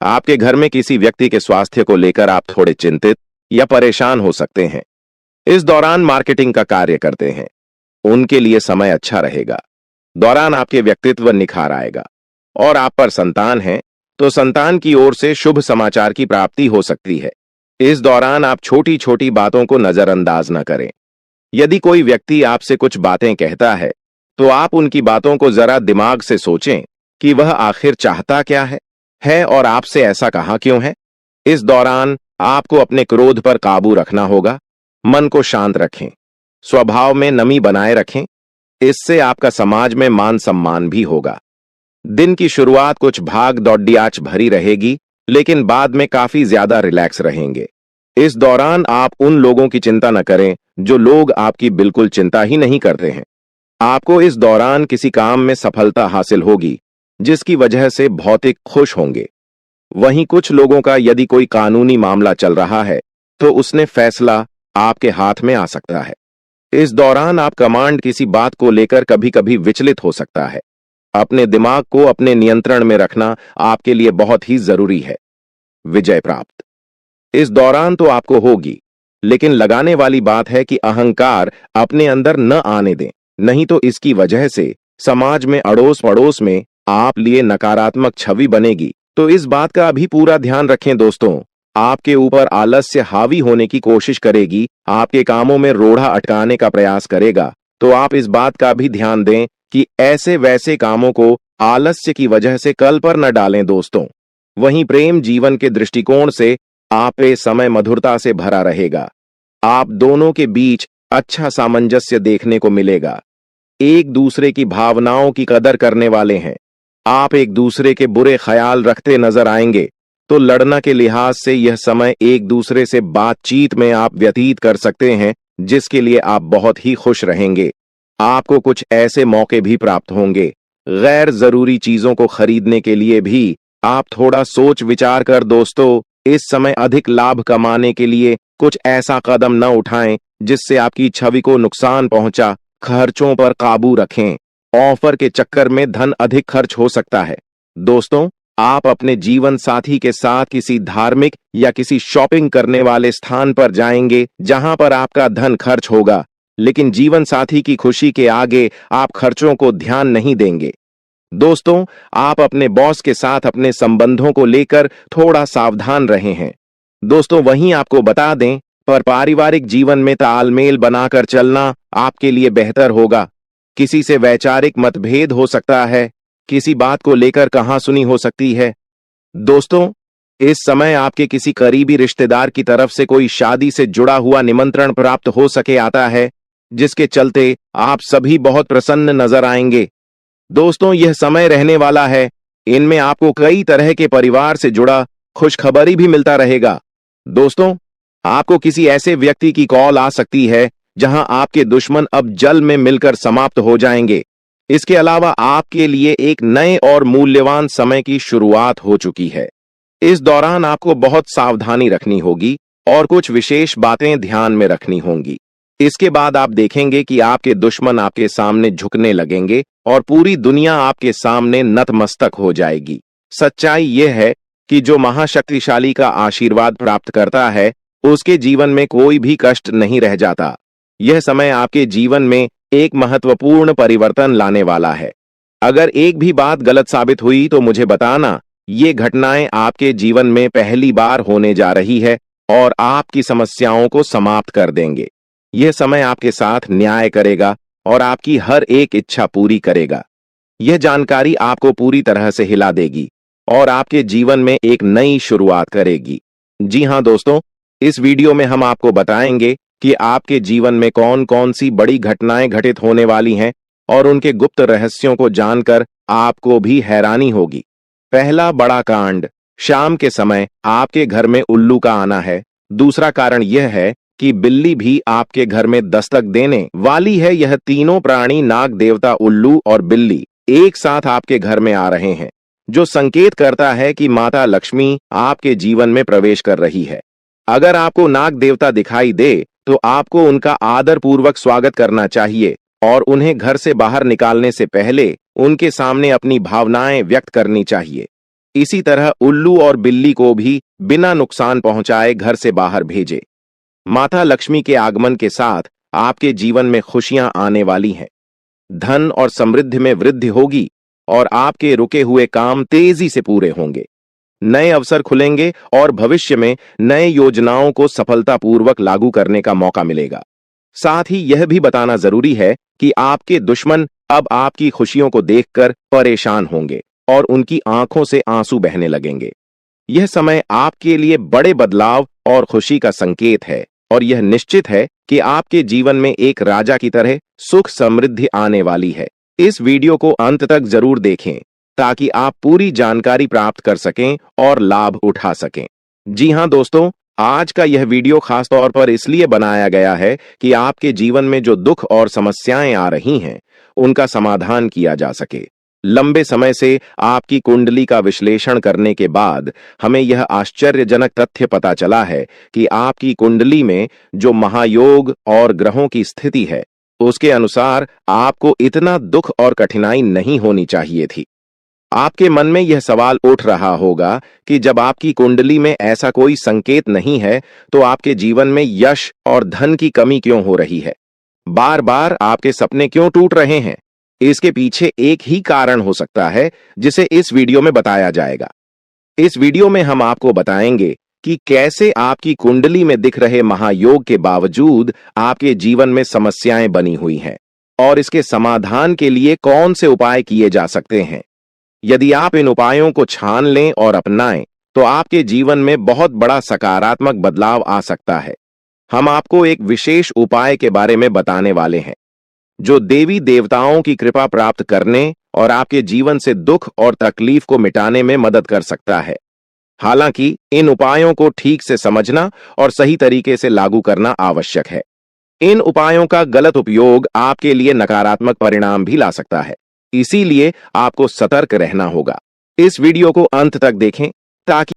आपके घर में किसी व्यक्ति के स्वास्थ्य को लेकर आप थोड़े चिंतित या परेशान हो सकते हैं। इस दौरान मार्केटिंग का कार्य करते हैं, उनके लिए समय अच्छा रहेगा। दौरान आपके व्यक्तित्व निखार आएगा। और आप पर संतान है तो संतान की ओर से शुभ समाचार की प्राप्ति हो सकती है। इस दौरान आप छोटी छोटी बातों को नजरअंदाज न करें। यदि कोई व्यक्ति आपसे कुछ बातें कहता है तो आप उनकी बातों को जरा दिमाग से सोचें कि वह आखिर चाहता क्या है और आपसे ऐसा कहा क्यों है। इस दौरान आपको अपने क्रोध पर काबू रखना होगा। मन को शांत रखें, स्वभाव में नमी बनाए रखें, इससे आपका समाज में मान सम्मान भी होगा। दिन की शुरुआत कुछ भाग दौड़ियाच भरी रहेगी, लेकिन बाद में काफी ज्यादा रिलैक्स रहेंगे। इस दौरान आप उन लोगों की चिंता न करें जो लोग आपकी बिल्कुल चिंता ही नहीं करते हैं। आपको इस दौरान किसी काम में सफलता हासिल होगी, जिसकी वजह से भौतिक खुश होंगे। वहीं कुछ लोगों का यदि कोई कानूनी मामला चल रहा है तो उसने फैसला आपके हाथ में आ सकता है। इस दौरान आप कमांड किसी बात को लेकर कभी कभी विचलित हो सकता है। अपने दिमाग को अपने नियंत्रण में रखना आपके लिए बहुत ही जरूरी है। विजय प्राप्त। इस दौरान तो आपको होगी, लेकिन लगाने वाली बात है कि अहंकार अपने अंदर न आने दें, नहीं तो इसकी वजह से समाज में अड़ोस पड़ोस में आप लिए नकारात्मक छवि बनेगी। तो इस बात का भी पूरा ध्यान रखें दोस्तों। आपके ऊपर आलस्य हावी होने की कोशिश करेगी, आपके कामों में रोड़ा अटकाने का प्रयास करेगा, तो आप इस बात का भी ध्यान दें कि ऐसे वैसे कामों को आलस्य की वजह से कल पर न डालें दोस्तों। वहीं प्रेम जीवन के दृष्टिकोण से आप ये समय मधुरता से भरा रहेगा। आप दोनों के बीच अच्छा सामंजस्य देखने को मिलेगा। एक दूसरे की भावनाओं की कदर करने वाले हैं। आप एक दूसरे के बुरे ख्याल रखते नजर आएंगे, तो लड़ना के लिहाज से यह समय एक दूसरे से बातचीत में आप व्यतीत कर सकते हैं, जिसके लिए आप बहुत ही खुश रहेंगे। आपको कुछ ऐसे मौके भी प्राप्त होंगे। गैर जरूरी चीजों को खरीदने के लिए भी आप थोड़ा सोच विचार कर दोस्तों इस समय अधिक लाभ कमाने के लिए कुछ ऐसा कदम न उठाएं जिससे आपकी छवि को नुकसान पहुंचा। खर्चों पर काबू रखें। ऑफर के चक्कर में धन अधिक खर्च हो सकता है। दोस्तों, आप अपने जीवन साथी के साथ किसी धार्मिक या किसी शॉपिंग करने वाले स्थान पर जाएंगे जहां पर आपका धन खर्च होगा, लेकिन जीवन साथी की खुशी के आगे आप खर्चों को ध्यान नहीं देंगे। दोस्तों, आप अपने बॉस के साथ अपने संबंधों को लेकर थोड़ा सावधान रहे हैं। दोस्तों, वहीं आपको बता दें, पर पारिवारिक जीवन में तालमेल बनाकर चलना आपके लिए बेहतर होगा। किसी से वैचारिक मतभेद हो सकता है, किसी बात को लेकर कहासुनी हो सकती है। दोस्तों, इस समय आपके किसी करीबी रिश्तेदार की तरफ से कोई शादी से जुड़ा हुआ निमंत्रण प्राप्त हो सके आता है, जिसके चलते आप सभी बहुत प्रसन्न नजर आएंगे। दोस्तों, यह समय रहने वाला है। इनमें आपको कई तरह के परिवार से जुड़ा खुशखबरी भी मिलता रहेगा। दोस्तों, आपको किसी ऐसे व्यक्ति की कॉल आ सकती है जहां आपके दुश्मन अब जल में मिलकर समाप्त हो जाएंगे। इसके अलावा आपके लिए एक नए और मूल्यवान समय की शुरुआत हो चुकी है। इस दौरान आपको बहुत सावधानी रखनी होगी और कुछ विशेष बातें ध्यान में रखनी होंगी। इसके बाद आप देखेंगे कि आपके दुश्मन आपके सामने झुकने लगेंगे और पूरी दुनिया आपके सामने नतमस्तक हो जाएगी। सच्चाई यह है कि जो महाशक्तिशाली का आशीर्वाद प्राप्त करता है, उसके जीवन में कोई भी कष्ट नहीं रह जाता। यह समय आपके जीवन में एक महत्वपूर्ण परिवर्तन लाने वाला है। अगर एक भी बात गलत साबित हुई तो मुझे बताना। ये घटनाएं आपके जीवन में पहली बार होने जा रही है और आपकी समस्याओं को समाप्त कर देंगे। यह समय आपके साथ न्याय करेगा और आपकी हर एक इच्छा पूरी करेगा। यह जानकारी आपको पूरी तरह से हिला देगी और आपके जीवन में एक नई शुरुआत करेगी। जी हां दोस्तों, इस वीडियो में हम आपको बताएंगे कि आपके जीवन में कौन कौन सी बड़ी घटनाएं घटित होने वाली हैं और उनके गुप्त रहस्यों को जानकर आपको भी हैरानी होगी। पहला बड़ा कांड, शाम के समय आपके घर में उल्लू का आना है। दूसरा कारण यह है कि बिल्ली भी आपके घर में दस्तक देने वाली है। यह तीनों प्राणी, नाग देवता, उल्लू और बिल्ली, एक साथ आपके घर में आ रहे हैं, जो संकेत करता है कि माता लक्ष्मी आपके जीवन में प्रवेश कर रही है। अगर आपको नाग देवता दिखाई दे तो आपको उनका आदर पूर्वक स्वागत करना चाहिए और उन्हें घर से बाहर निकालने से पहले उनके सामने अपनी भावनाएं व्यक्त करनी चाहिए। इसी तरह उल्लू और बिल्ली को भी बिना नुकसान पहुंचाए घर से बाहर भेजे। माता लक्ष्मी के आगमन के साथ आपके जीवन में खुशियां आने वाली हैं। धन और समृद्धि में वृद्धि होगी और आपके रुके हुए काम तेजी से पूरे होंगे। नए अवसर खुलेंगे और भविष्य में नए योजनाओं को सफलतापूर्वक लागू करने का मौका मिलेगा। साथ ही यह भी बताना जरूरी है कि आपके दुश्मन अब आपकी खुशियों को देखकर परेशान होंगे और उनकी आंखों से आंसू बहने लगेंगे। यह समय आपके लिए बड़े बदलाव और खुशी का संकेत है और यह निश्चित है कि आपके जीवन में एक राजा की तरह सुख समृद्धि आने वाली है। इस वीडियो को अंत तक जरूर देखें ताकि आप पूरी जानकारी प्राप्त कर सकें और लाभ उठा सकें। जी हां दोस्तों, आज का यह वीडियो खास तौर पर इसलिए बनाया गया है कि आपके जीवन में जो दुख और समस्याएं आ रही हैं, उनका समाधान किया जा सके। लंबे समय से आपकी कुंडली का विश्लेषण करने के बाद हमें यह आश्चर्यजनक तथ्य पता चला है कि आपकी कुंडली में जो महायोग और ग्रहों की स्थिति है, उसके अनुसार आपको इतना दुख और कठिनाई नहीं होनी चाहिए थी। आपके मन में यह सवाल उठ रहा होगा कि जब आपकी कुंडली में ऐसा कोई संकेत नहीं है, तो आपके जीवन में यश और धन की कमी क्यों हो रही है? बार बार आपके सपने क्यों टूट रहे हैं? इसके पीछे एक ही कारण हो सकता है, जिसे इस वीडियो में बताया जाएगा। इस वीडियो में हम आपको बताएंगे कि कैसे आपकी कुंडली में दिख रहे महायोग के बावजूद आपके जीवन में समस्याएं बनी हुई हैं और इसके समाधान के लिए कौन से उपाय किए जा सकते हैं। यदि आप इन उपायों को छान लें और अपनाएं, तो आपके जीवन में बहुत बड़ा सकारात्मक बदलाव आ सकता है। हम आपको एक विशेष उपाय के बारे में बताने वाले हैं, जो देवी देवताओं की कृपा प्राप्त करने और आपके जीवन से दुख और तकलीफ को मिटाने में मदद कर सकता है। हालांकि इन उपायों को ठीक से समझना और सही तरीके से लागू करना आवश्यक है। इन उपायों का गलत उपयोग आपके लिए नकारात्मक परिणाम भी ला सकता है, इसीलिए आपको सतर्क रहना होगा। इस वीडियो को अंत तक देखें ताकि